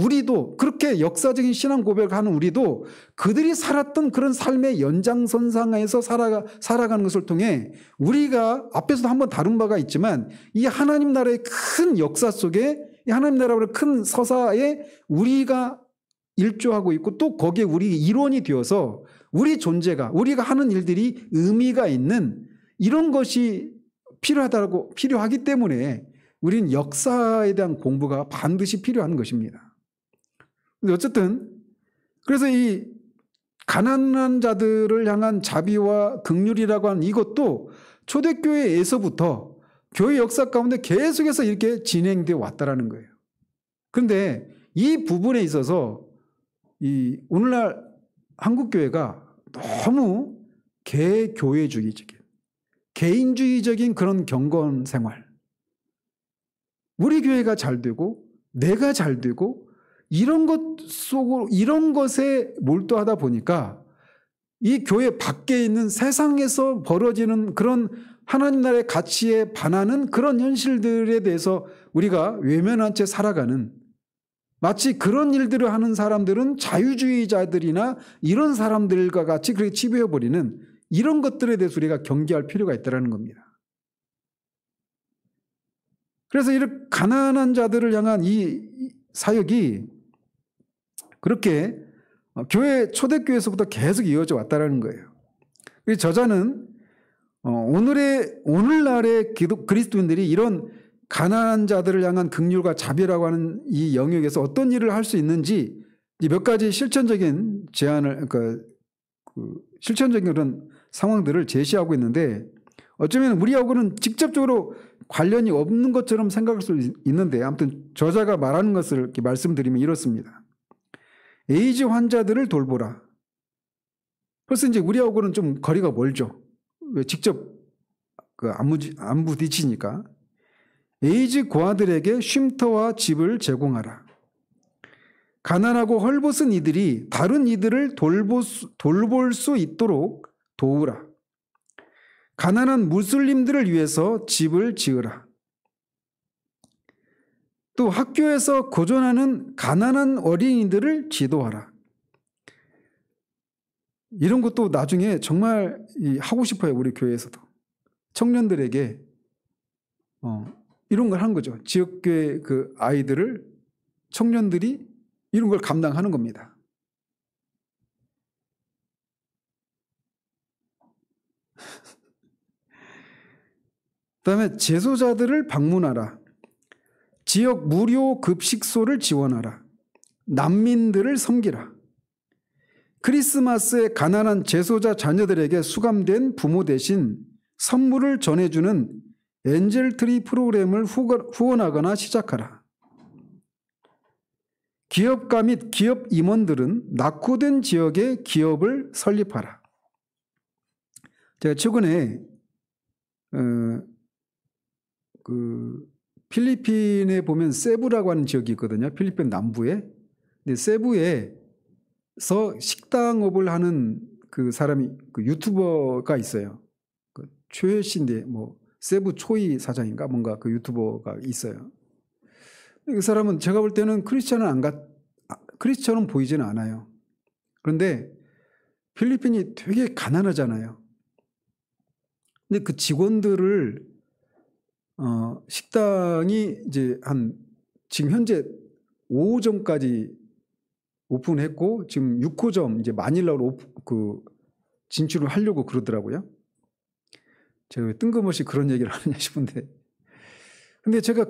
[SPEAKER 1] 우리도 그렇게 역사적인 신앙 고백을 하는 우리도 그들이 살았던 그런 삶의 연장선상에서 살아가는 것을 통해 우리가 앞에서도 한번 다룬 바가 있지만 이 하나님 나라의 큰 역사 속에 이 하나님 나라의 큰 서사에 우리가 일조하고 있고 또 거기에 우리 일원이 되어서 우리 존재가 우리가 하는 일들이 의미가 있는 이런 것이 필요하기 때문에 우리는 역사에 대한 공부가 반드시 필요한 것입니다. 근데 어쨌든 그래서 이 가난한 자들을 향한 자비와 긍휼이라고 하는 이것도 초대교회에서부터 교회 역사 가운데 계속해서 이렇게 진행되어 왔다라는 거예요. 그런데 이 부분에 있어서 이 오늘날 한국교회가 너무 개교회주의적인 개인주의적인 그런 경건 생활 우리 교회가 잘 되고 내가 잘 되고 이런 것에 몰두하다 보니까 이 교회 밖에 있는 세상에서 벌어지는 그런 하나님 나라의 가치에 반하는 그런 현실들에 대해서 우리가 외면한 채 살아가는 마치 그런 일들을 하는 사람들은 자유주의자들이나 이런 사람들과 같이 그렇게 치부해버리는 이런 것들에 대해서 우리가 경계할 필요가 있다는 겁니다. 그래서 이렇게 가난한 자들을 향한 이 사역이 그렇게 초대교회에서부터 계속 이어져 왔다는 거예요. 저자는 오늘날의 그리스도인들이 이런 가난한 자들을 향한 긍휼과 자비라고 하는 이 영역에서 어떤 일을 할 수 있는지 몇 가지 실천적인 제안을, 실천적인 그런 상황들을 제시하고 있는데, 어쩌면 우리하고는 직접적으로 관련이 없는 것처럼 생각할 수 있는데, 아무튼 저자가 말하는 것을 이렇게 말씀드리면 이렇습니다. 에이즈 환자들을 돌보라. 벌써 이제 우리하고는 좀 거리가 멀죠. 왜 직접 안 부딪히니까. 에이즈 고아들에게 쉼터와 집을 제공하라. 가난하고 헐벗은 이들이 다른 이들을 돌볼 수 있도록 도우라. 가난한 무슬림들을 위해서 집을 지으라. 또 학교에서 고전하는 가난한 어린이들을 지도하라. 이런 것도 나중에 정말 하고 싶어요. 우리 교회에서도. 청년들에게 이런 걸 하는 거죠. 지역교회 그 아이들을 청년들이 이런 걸 감당하는 겁니다. 그다음에 재소자들을 방문하라. 지역 무료 급식소를 지원하라. 난민들을 섬기라. 크리스마스에 가난한 재소자 자녀들에게 수감된 부모 대신 선물을 전해주는 엔젤트리 프로그램을 후원하거나 시작하라. 기업가 및 기업 임원들은 낙후된 지역에 기업을 설립하라. 제가 최근에 필리핀에 보면 세부라고 하는 지역이 있거든요. 필리핀 남부에. 근데 세부에서 식당업을 하는 그 사람이 유튜버가 있어요. 최씨인데 세부 초이 사장인가 뭔가 그 유튜버가 있어요. 그 사람은 제가 볼 때는 크리스천은 보이지는 않아요. 그런데 필리핀이 되게 가난하잖아요. 근데 그 직원들을 식당이 이제 지금 현재 5호점까지 오픈했고 지금 6호점 이제 마닐라로 진출을 하려고 그러더라고요. 제가 왜 뜬금없이 그런 얘기를 하느냐 싶은데, 근데 제가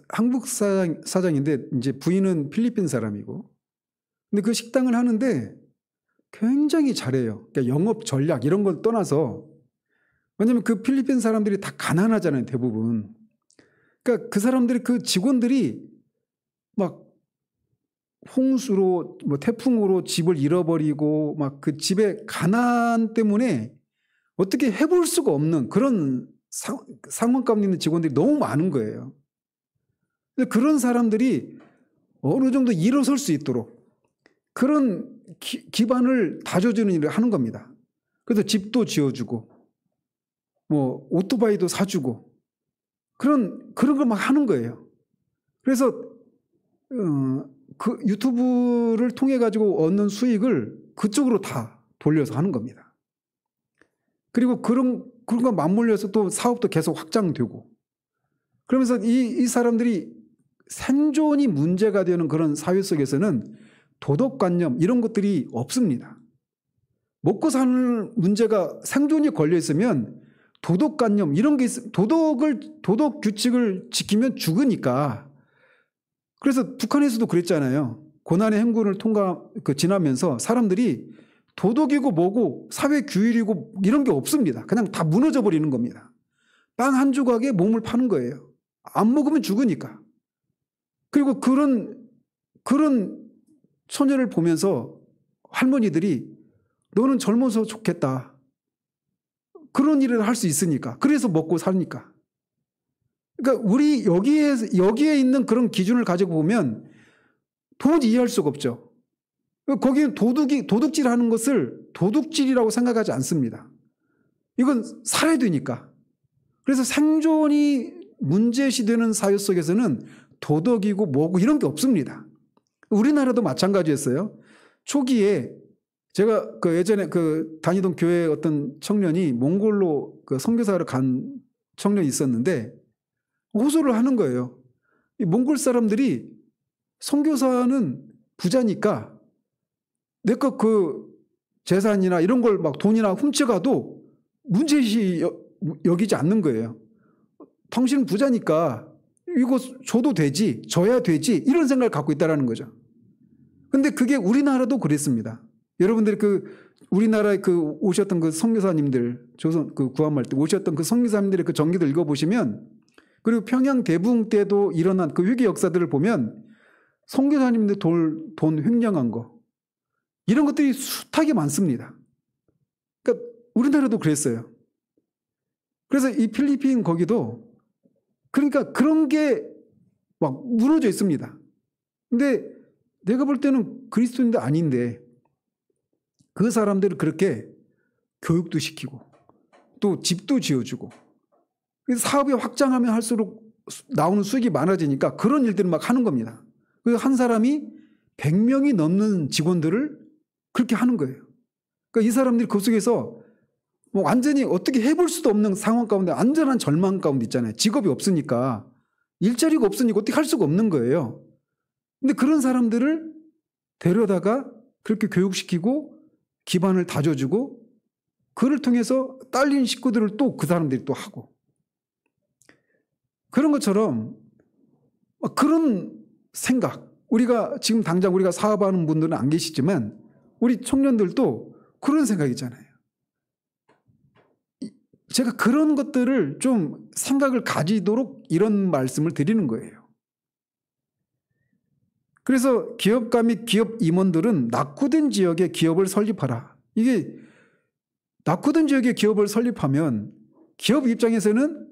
[SPEAKER 1] 한국 사장인데 이제 부인은 필리핀 사람이고, 근데 그 식당을 하는데 굉장히 잘해요. 그러니까 영업 전략 이런 걸 떠나서, 왜냐면 그 필리핀 사람들이 다 가난하잖아요, 대부분. 그러니까 그 사람들이 그 직원들이 막 홍수로 태풍으로 집을 잃어버리고 막 그 집의 가난 때문에 어떻게 해볼 수가 없는 그런 상황 가운데 있는 직원들이 너무 많은 거예요. 근데 그런 사람들이 어느 정도 일어설 수 있도록 그런 기반을 다져주는 일을 하는 겁니다. 그래서 집도 지어주고 오토바이도 사주고 그런 걸 막 하는 거예요. 그래서 그 유튜브를 통해 가지고 얻는 수익을 그쪽으로 다 돌려서 하는 겁니다. 그리고 그런 거 맞물려서 또 사업도 계속 확장되고, 그러면서 이 사람들이 생존이 문제가 되는 그런 사회 속에서는 도덕관념 이런 것들이 없습니다. 먹고 사는 문제가 생존이 걸려 있으면 도덕관념 이런 게 도덕 규칙을 지키면 죽으니까. 그래서 북한에서도 그랬잖아요. 고난의 행군을 지나면서 사람들이 도덕이고 뭐고 사회 규율이고 이런 게 없습니다. 그냥 다 무너져 버리는 겁니다. 빵 한 조각에 몸을 파는 거예요. 안 먹으면 죽으니까. 그리고 그런 처녀를 보면서 할머니들이 너는 젊어서 좋겠다. 그런 일을 할 수 있으니까. 그래서 먹고 사니까. 그러니까 우리 여기에 있는 그런 기준을 가지고 보면 도저히 이해할 수가 없죠. 거기는 도둑질하는 것을 도둑질이라고 생각하지 않습니다. 이건 살아야 되니까. 그래서 생존이 문제시되는 사회 속에서는 도덕이고 뭐고 이런 게 없습니다. 우리나라도 마찬가지였어요. 초기에 제가 예전에 다니던 교회 어떤 청년이 몽골로 선교사를 간 청년이 있었는데 호소를 하는 거예요. 이 몽골 사람들이 선교사는 부자니까 내 것 그 재산이나 이런 걸 막 돈이나 훔쳐가도 문제시 여기지 않는 거예요. 당신은 부자니까 이거 줘도 되지, 줘야 되지, 이런 생각을 갖고 있다는 거죠. 근데 그게 우리나라도 그랬습니다. 여러분들이 우리나라에 오셨던 그 선교사님들, 조선 구한말 때 오셨던 그 선교사님들의 그 전기들 읽어보시면, 그리고 평양 대붕 때도 일어난 그 위기 역사들을 보면 선교사님들 돈 횡령한 거, 이런 것들이 숱하게 많습니다. 그러니까 우리나라도 그랬어요. 그래서 이 필리핀 거기도 그러니까 그런 게 막 무너져 있습니다. 근데 내가 볼 때는 그리스도인도 아닌데 그 사람들을 그렇게 교육도 시키고 또 집도 지어주고 사업이 확장하면 할수록 나오는 수익이 많아지니까 그런 일들을 막 하는 겁니다. 그래서 한 사람이 100명이 넘는 직원들을 그렇게 하는 거예요. 그러니까 이 사람들이 그 속에서 뭐 완전히 어떻게 해볼 수도 없는 상황 가운데 완전한 절망 가운데 있잖아요. 직업이 없으니까, 일자리가 없으니까 어떻게 할 수가 없는 거예요. 근데 그런 사람들을 데려다가 그렇게 교육시키고 기반을 다져주고 그를 통해서 딸린 식구들을 또 그 사람들이 또 하고, 그런 것처럼 그런 생각, 우리가 지금 당장 우리가 사업하는 분들은 안 계시지만 우리 청년들도 그런 생각이 있잖아요. 제가 그런 것들을 좀 생각을 가지도록 이런 말씀을 드리는 거예요. 그래서 기업가 및 기업 임원들은 낙후된 지역에 기업을 설립하라. 이게 낙후된 지역에 기업을 설립하면 기업 입장에서는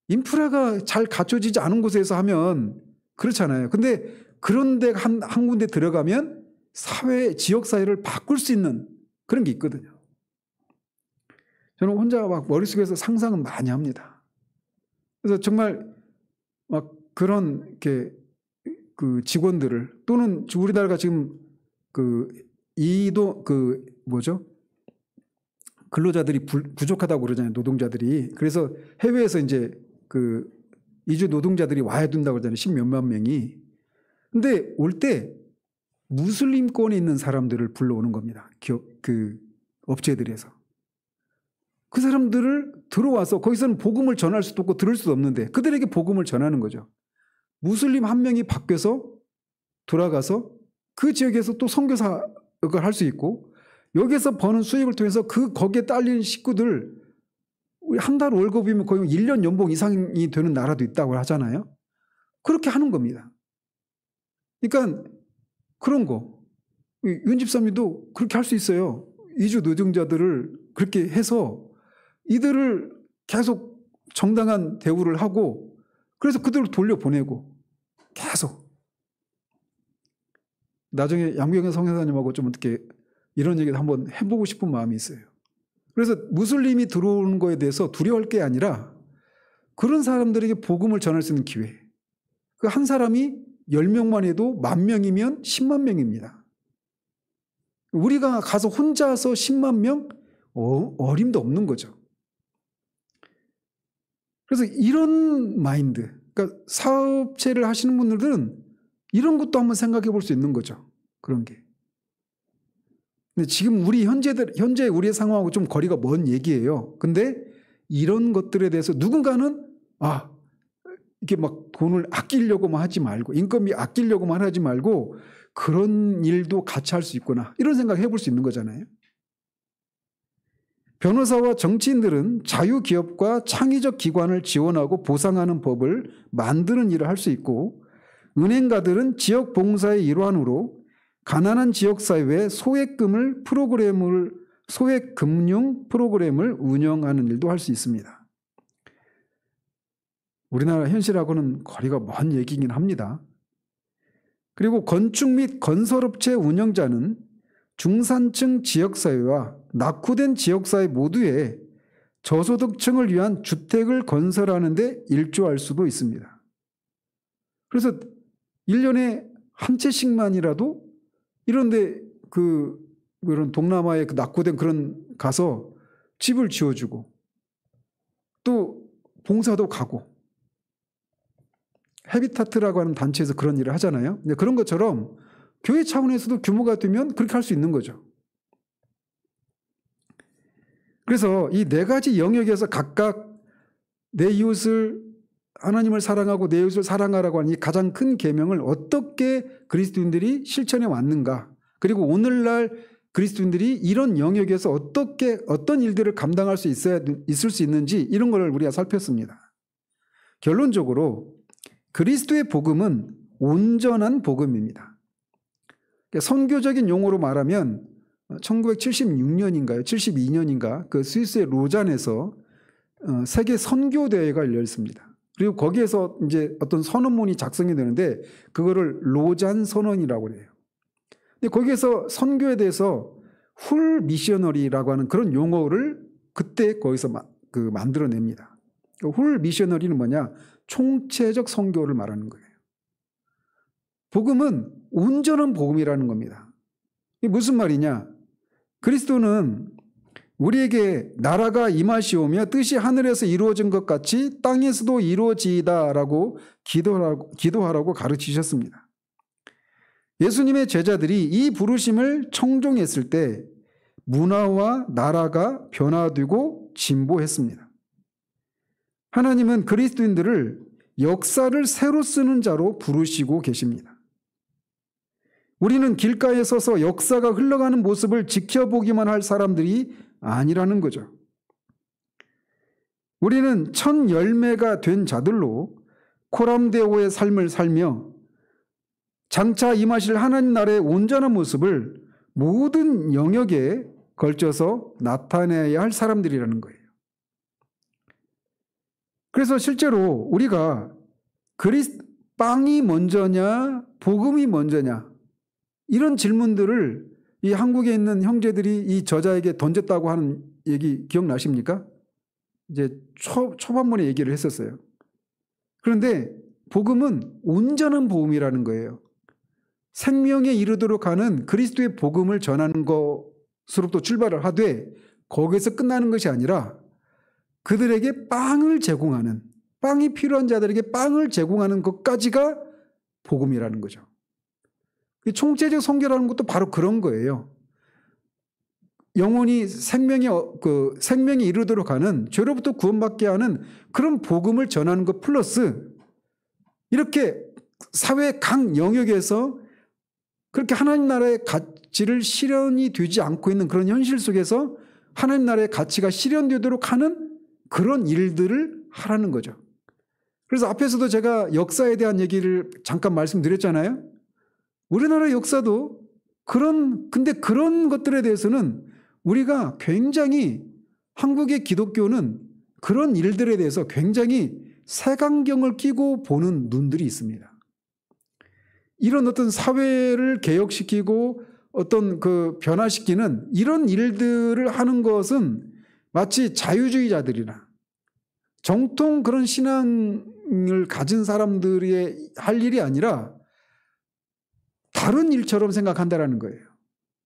[SPEAKER 1] 인프라가 잘 갖춰지지 않은 곳에서 하면 그렇잖아요. 근데 그런데 한 군데 들어가면 지역사회를 바꿀 수 있는 그런 게 있거든요. 저는 혼자 막 머릿속에서 상상은 많이 합니다. 그래서 정말 막 그런 그 직원들을, 또는 우리나라가 지금 근로자들이 부족하다고 그러잖아요. 노동자들이. 그래서 해외에서 이제 이주 노동자들이 와야 된다고 그러잖아요. 10몇만 명이. 근데 올 때 무슬림권에 있는 사람들을 불러오는 겁니다. 업체들에서. 그 사람들을 들어와서 거기서는 복음을 전할 수도 없고 들을 수도 없는데 그들에게 복음을 전하는 거죠. 무슬림 한 명이 바뀌어서 돌아가서 그 지역에서 또 선교사 역할을 할 수 있고, 여기에서 버는 수익을 통해서 거기에 딸린 식구들, 한 달 월급이면 거의 1년 연봉 이상이 되는 나라도 있다고 하잖아요. 그렇게 하는 겁니다. 그러니까 그런 거 윤 집사님도 그렇게 할 수 있어요. 이주 노동자들을 그렇게 해서 이들을 계속 정당한 대우를 하고, 그래서 그들을 돌려보내고 계속. 나중에 양경현 성회사님하고 좀 어떻게 이런 얘기를 한번 해보고 싶은 마음이 있어요. 그래서 무슬림이 들어오는 거에 대해서 두려워할 게 아니라 그런 사람들에게 복음을 전할 수 있는 기회. 그 한 사람이 10명만 해도 10,000명이면 10만 명입니다. 우리가 가서 혼자서 10만 명? 어림도 없는 거죠. 그래서 이런 마인드, 그러니까 사업체를 하시는 분들은 이런 것도 한번 생각해 볼 수 있는 거죠. 그런 게. 근데 지금 현재 우리의 상황하고 좀 거리가 먼 얘기예요. 근데 이런 것들에 대해서 누군가는 이렇게 막 돈을 아끼려고만 하지 말고, 인건비 아끼려고만 하지 말고 그런 일도 같이 할 수 있구나, 이런 생각 해볼 수 있는 거잖아요. 변호사와 정치인들은 자유기업과 창의적 기관을 지원하고 보상하는 법을 만드는 일을 할 수 있고, 은행가들은 지역봉사의 일환으로 가난한 지역사회에 소액금융 프로그램을 운영하는 일도 할 수 있습니다. 우리나라 현실하고는 거리가 먼 얘기긴 합니다. 그리고 건축 및 건설업체 운영자는 중산층 지역사회와 낙후된 지역사회 모두에 저소득층을 위한 주택을 건설하는 데 일조할 수도 있습니다. 그래서 1년에 한 채씩만이라도 이런데 그런 동남아의 낙후된 그런 가서 집을 지어주고 또 봉사도 가고, 헤비타트라고 하는 단체에서 그런 일을 하잖아요. 근데 그런 것처럼 교회 차원에서도 규모가 되면 그렇게 할 수 있는 거죠. 그래서 이 네 가지 영역에서 각각 내 이웃을 하나님을 사랑하고 내 이웃을 사랑하라고 하는 이 가장 큰 계명을 어떻게 그리스도인들이 실천해 왔는가, 그리고 오늘날 그리스도인들이 이런 영역에서 어떻게 어떤 일들을 감당할 수 있을 수 있는지 이런 걸 우리가 살폈습니다. 결론적으로 그리스도의 복음은 온전한 복음입니다. 선교적인 용어로 말하면 1976년인가요? 72년인가? 그 스위스의 로잔에서 세계 선교대회가 열려 있습니다. 그리고 거기에서 이제 어떤 선언문이 작성이 되는데 그거를 로잔 선언이라고 해요. 근데 거기에서 선교에 대해서 훌 미셔너리라고 하는 그런 용어를 그때 거기서 만들어냅니다. 훌 미셔너리는 뭐냐? 총체적 선교를 말하는 거예요. 복음은 온전한 복음이라는 겁니다. 이게 무슨 말이냐? 그리스도는 우리에게 나라가 임하시오며 뜻이 하늘에서 이루어진 것 같이 땅에서도 이루어지이다라고 기도하라고 가르치셨습니다. 예수님의 제자들이 이 부르심을 청종했을 때 문화와 나라가 변화되고 진보했습니다. 하나님은 그리스도인들을 역사를 새로 쓰는 자로 부르시고 계십니다. 우리는 길가에 서서 역사가 흘러가는 모습을 지켜보기만 할 사람들이 아니라는 거죠. 우리는 첫 열매가 된 자들로 코람데오의 삶을 살며 장차 임하실 하나님 나라의 온전한 모습을 모든 영역에 걸쳐서 나타내야 할 사람들이라는 거예요. 그래서 실제로 우리가 빵이 먼저냐 복음이 먼저냐 이런 질문들을 이 한국에 있는 형제들이 이 저자에게 던졌다고 하는 얘기 기억나십니까? 이제 초반문에 얘기를 했었어요. 그런데 복음은 온전한 복음이라는 거예요. 생명에 이르도록 하는 그리스도의 복음을 전하는 것으로부터 출발을 하되 거기에서 끝나는 것이 아니라 그들에게 빵을 제공하는, 빵이 필요한 자들에게 빵을 제공하는 것까지가 복음이라는 거죠. 총체적 선교라는 것도 바로 그런 거예요. 영혼이 생명에 이르도록 하는, 죄로부터 구원받게 하는 그런 복음을 전하는 것 플러스 이렇게 사회 각 영역에서 그렇게 하나님 나라의 가치를 실현이 되지 않고 있는 그런 현실 속에서 하나님 나라의 가치가 실현되도록 하는 그런 일들을 하라는 거죠. 그래서 앞에서도 제가 역사에 대한 얘기를 잠깐 말씀드렸잖아요. 우리나라 역사도 근데 그런 것들에 대해서는 우리가 굉장히 한국의 기독교는 그런 일들에 대해서 굉장히 색안경을 끼고 보는 눈들이 있습니다. 이런 어떤 사회를 개혁시키고 어떤 변화시키는 이런 일들을 하는 것은 마치 자유주의자들이나 정통 그런 신앙을 가진 사람들이 할 일이 아니라 다른 일처럼 생각한다라는 거예요.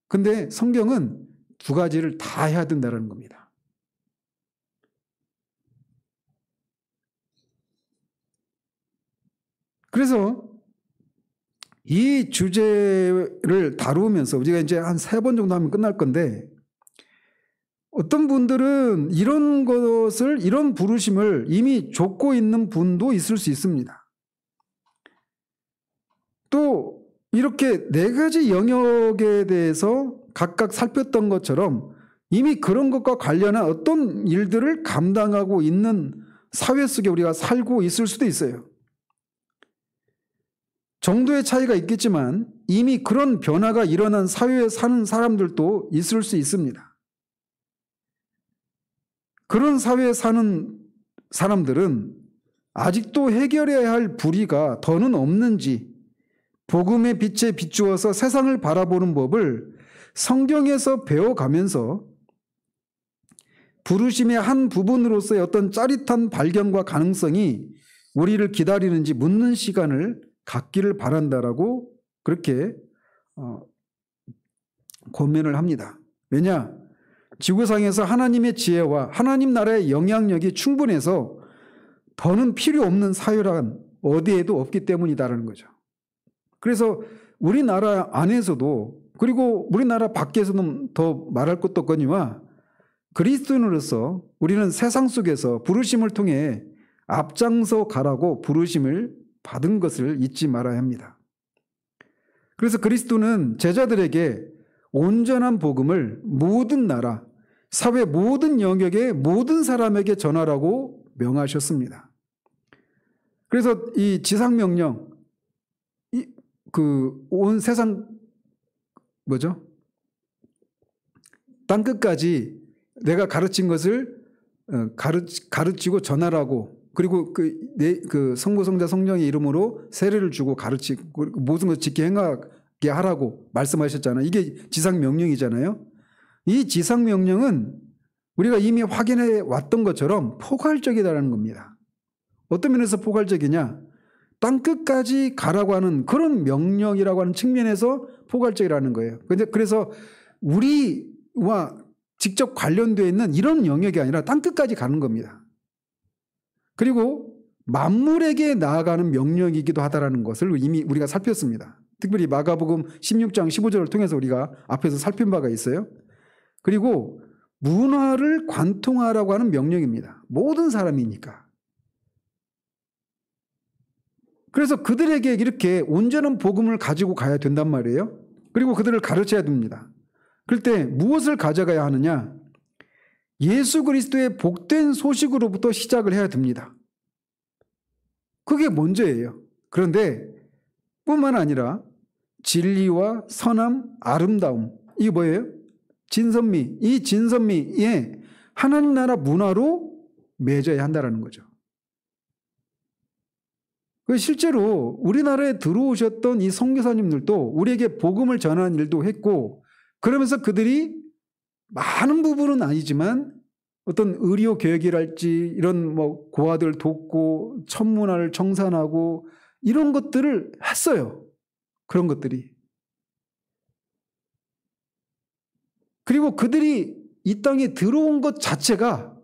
[SPEAKER 1] 근데 성경은 두 가지를 다 해야 된다는 겁니다. 그래서 이 주제를 다루면서 우리가 이제 한 3번 정도 하면 끝날 건데 어떤 분들은 이런 부르심을 이미 좇고 있는 분도 있을 수 있습니다. 또 이렇게 4가지 영역에 대해서 각각 살폈던 것처럼 이미 그런 것과 관련한 어떤 일들을 감당하고 있는 사회 속에 우리가 살고 있을 수도 있어요. 정도의 차이가 있겠지만 이미 그런 변화가 일어난 사회에 사는 사람들도 있을 수 있습니다. 그런 사회에 사는 사람들은 아직도 해결해야 할 불의가 더는 없는지 복음의 빛에 비추어서 세상을 바라보는 법을 성경에서 배워가면서 부르심의 한 부분으로서의 어떤 짜릿한 발견과 가능성이 우리를 기다리는지 묻는 시간을 갖기를 바란다라고 그렇게 권면을 합니다. 왜냐? 지구상에서 하나님의 지혜와 하나님 나라의 영향력이 충분해서 더는 필요 없는 사회란 어디에도 없기 때문이다라는 거죠. 그래서 우리나라 안에서도 그리고 우리나라 밖에서는 더 말할 것도 없거니와 그리스도인으로서 우리는 세상 속에서 부르심을 통해 앞장서 가라고 부르심을 받은 것을 잊지 말아야 합니다. 그래서 그리스도는 제자들에게 온전한 복음을 모든 나라, 사회 모든 영역의 모든 사람에게 전하라고 명하셨습니다. 그래서 이 지상명령, 온 세상 땅끝까지 내가 가르친 것을 가르치고 전하라고, 그리고 그 성부 성자 성령의 이름으로 세례를 주고 가르치고 모든 것을 지켜 행하게 하라고 말씀하셨잖아요. 이게 지상명령이잖아요. 이 지상명령은 우리가 이미 확인해 왔던 것처럼 포괄적이다라는 겁니다. 어떤 면에서 포괄적이냐? 땅끝까지 가라고 하는 그런 명령이라고 하는 측면에서 포괄적이라는 거예요. 그래서 우리와 직접 관련되어 있는 이런 영역이 아니라 땅끝까지 가는 겁니다. 그리고 만물에게 나아가는 명령이기도 하다라는 것을 이미 우리가 살폈습니다. 특별히 마가복음 16장 15절을 통해서 우리가 앞에서 살핀 바가 있어요. 그리고 문화를 관통하라고 하는 명령입니다. 모든 사람이니까. 그래서 그들에게 이렇게 온전한 복음을 가지고 가야 된단 말이에요. 그리고 그들을 가르쳐야 됩니다. 그럴 때 무엇을 가져가야 하느냐? 예수 그리스도의 복된 소식으로부터 시작을 해야 됩니다. 그게 먼저예요. 그런데 뿐만 아니라 진리와 선함, 아름다움, 이게 뭐예요? 진선미, 이 진선미에 하나님 나라 문화로 맺어야 한다는 거죠. 실제로 우리나라에 들어오셨던 이 선교사님들도 우리에게 복음을 전하는 일도 했고, 그러면서 그들이 많은 부분은 아니지만 어떤 의료 교육이랄지 이런 고아들 돕고 천문화를 청산하고 이런 것들을 했어요. 그런 것들이. 그리고 그들이 이 땅에 들어온 것 자체가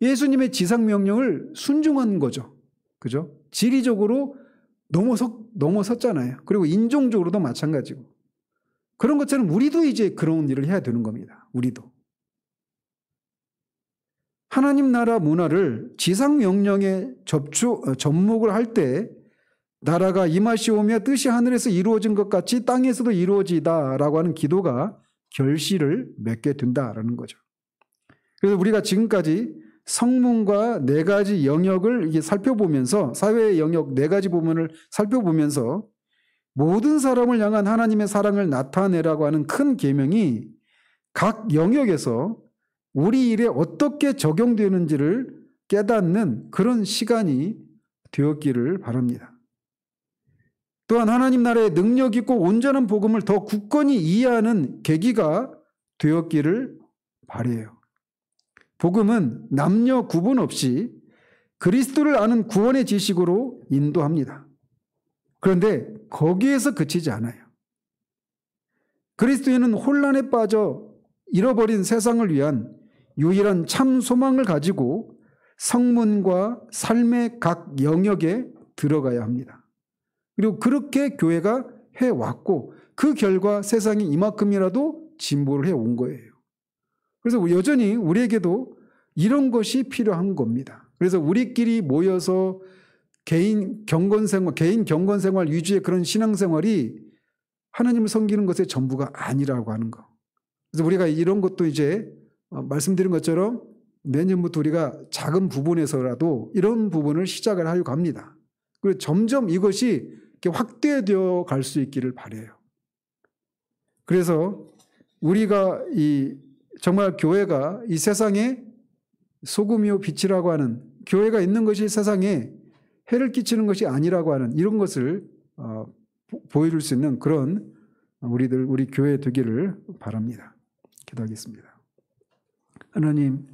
[SPEAKER 1] 예수님의 지상명령을 순종한 거죠. 그죠? 지리적으로 넘어섰잖아요. 그리고 인종적으로도 마찬가지고. 그런 것처럼 우리도 이제 그런 일을 해야 되는 겁니다. 우리도. 하나님 나라 문화를 지상명령에 접목을 할 때 나라가 임하시오며 뜻이 하늘에서 이루어진 것 같이 땅에서도 이루어지다라고 하는 기도가 결실을 맺게 된다라는 거죠. 그래서 우리가 지금까지 성문과 네 가지 영역을 이게 살펴보면서 사회의 영역 네 가지 부분을 살펴보면서 모든 사람을 향한 하나님의 사랑을 나타내라고 하는 큰 계명이 각 영역에서 우리 일에 어떻게 적용되는지를 깨닫는 그런 시간이 되었기를 바랍니다. 또한 하나님 나라의 능력 있고 온전한 복음을 더 굳건히 이해하는 계기가 되었기를 바라요. 복음은 남녀 구분 없이 그리스도를 아는 구원의 지식으로 인도합니다. 그런데 거기에서 그치지 않아요. 그리스도인은 혼란에 빠져 잃어버린 세상을 위한 유일한 참 소망을 가지고 성문과 삶의 각 영역에 들어가야 합니다. 그리고 그렇게 교회가 해왔고 그 결과 세상이 이만큼이라도 진보를 해온 거예요. 그래서 여전히 우리에게도 이런 것이 필요한 겁니다. 그래서 우리끼리 모여서 개인 경건생활 위주의 그런 신앙생활이 하나님을 섬기는 것의 전부가 아니라고 하는 거. 그래서 우리가 이런 것도 이제 말씀드린 것처럼 내년부터 우리가 작은 부분에서라도 이런 부분을 시작을 하려고 합니다. 그리고 점점 이것이 확대되어 갈 수 있기를 바라요. 그래서 우리가 정말 교회가 이 세상에 소금이요 빛이라고 하는, 교회가 있는 것이 세상에 해를 끼치는 것이 아니라고 하는 이런 것을 보여줄 수 있는 그런 우리 교회 되기를 바랍니다. 기도하겠습니다. 하나님,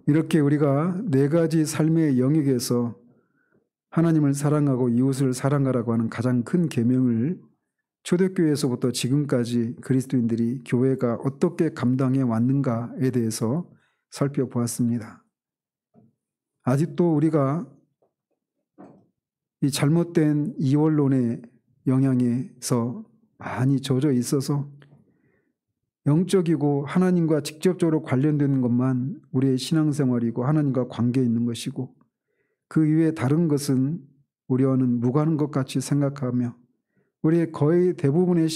[SPEAKER 1] 이렇게 우리가 네 가지 삶의 영역에서 하나님을 사랑하고 이웃을 사랑하라고 하는 가장 큰 계명을 초대교회에서부터 지금까지 그리스도인들이 교회가 어떻게 감당해 왔는가에 대해서 살펴보았습니다. 아직도 우리가 이 잘못된 이원론의 영향에서 많이 젖어 있어서 영적이고 하나님과 직접적으로 관련되는 것만 우리의 신앙생활이고 하나님과 관계 있는 것이고 그 이외에 다른 것은 우리와는 무관한 것 같이 생각하며 우리의 거의 대부분의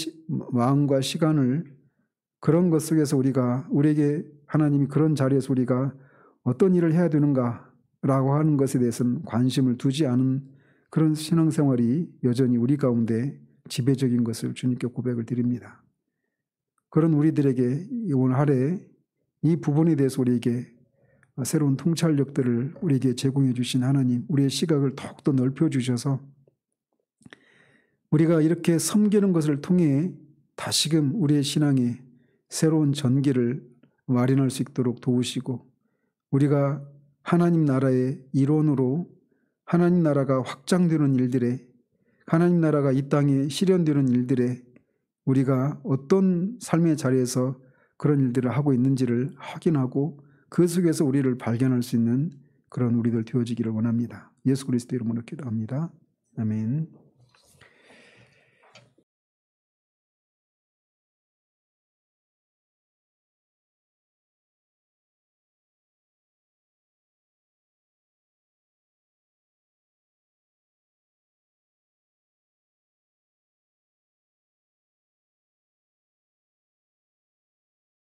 [SPEAKER 1] 마음과 시간을 그런 것 속에서 우리에게 하나님이 그런 자리에서 우리가 어떤 일을 해야 되는가라고 하는 것에 대해서는 관심을 두지 않은 그런 신앙생활이 여전히 우리 가운데 지배적인 것을 주님께 고백을 드립니다. 그런 우리들에게 오늘 하루에 이 부분에 대해서 우리에게 새로운 통찰력들을 우리에게 제공해 주신 하나님, 우리의 시각을 더욱더 넓혀 주셔서 우리가 이렇게 섬기는 것을 통해 다시금 우리의 신앙에 새로운 전기를 마련할 수 있도록 도우시고 우리가 하나님 나라의 일원으로 하나님 나라가 확장되는 일들에 하나님 나라가 이 땅에 실현되는 일들에 우리가 어떤 삶의 자리에서 그런 일들을 하고 있는지를 확인하고 그 속에서 우리를 발견할 수 있는 그런 우리들 되어지기를 원합니다. 예수 그리스도 이름으로 기도합니다. 아멘.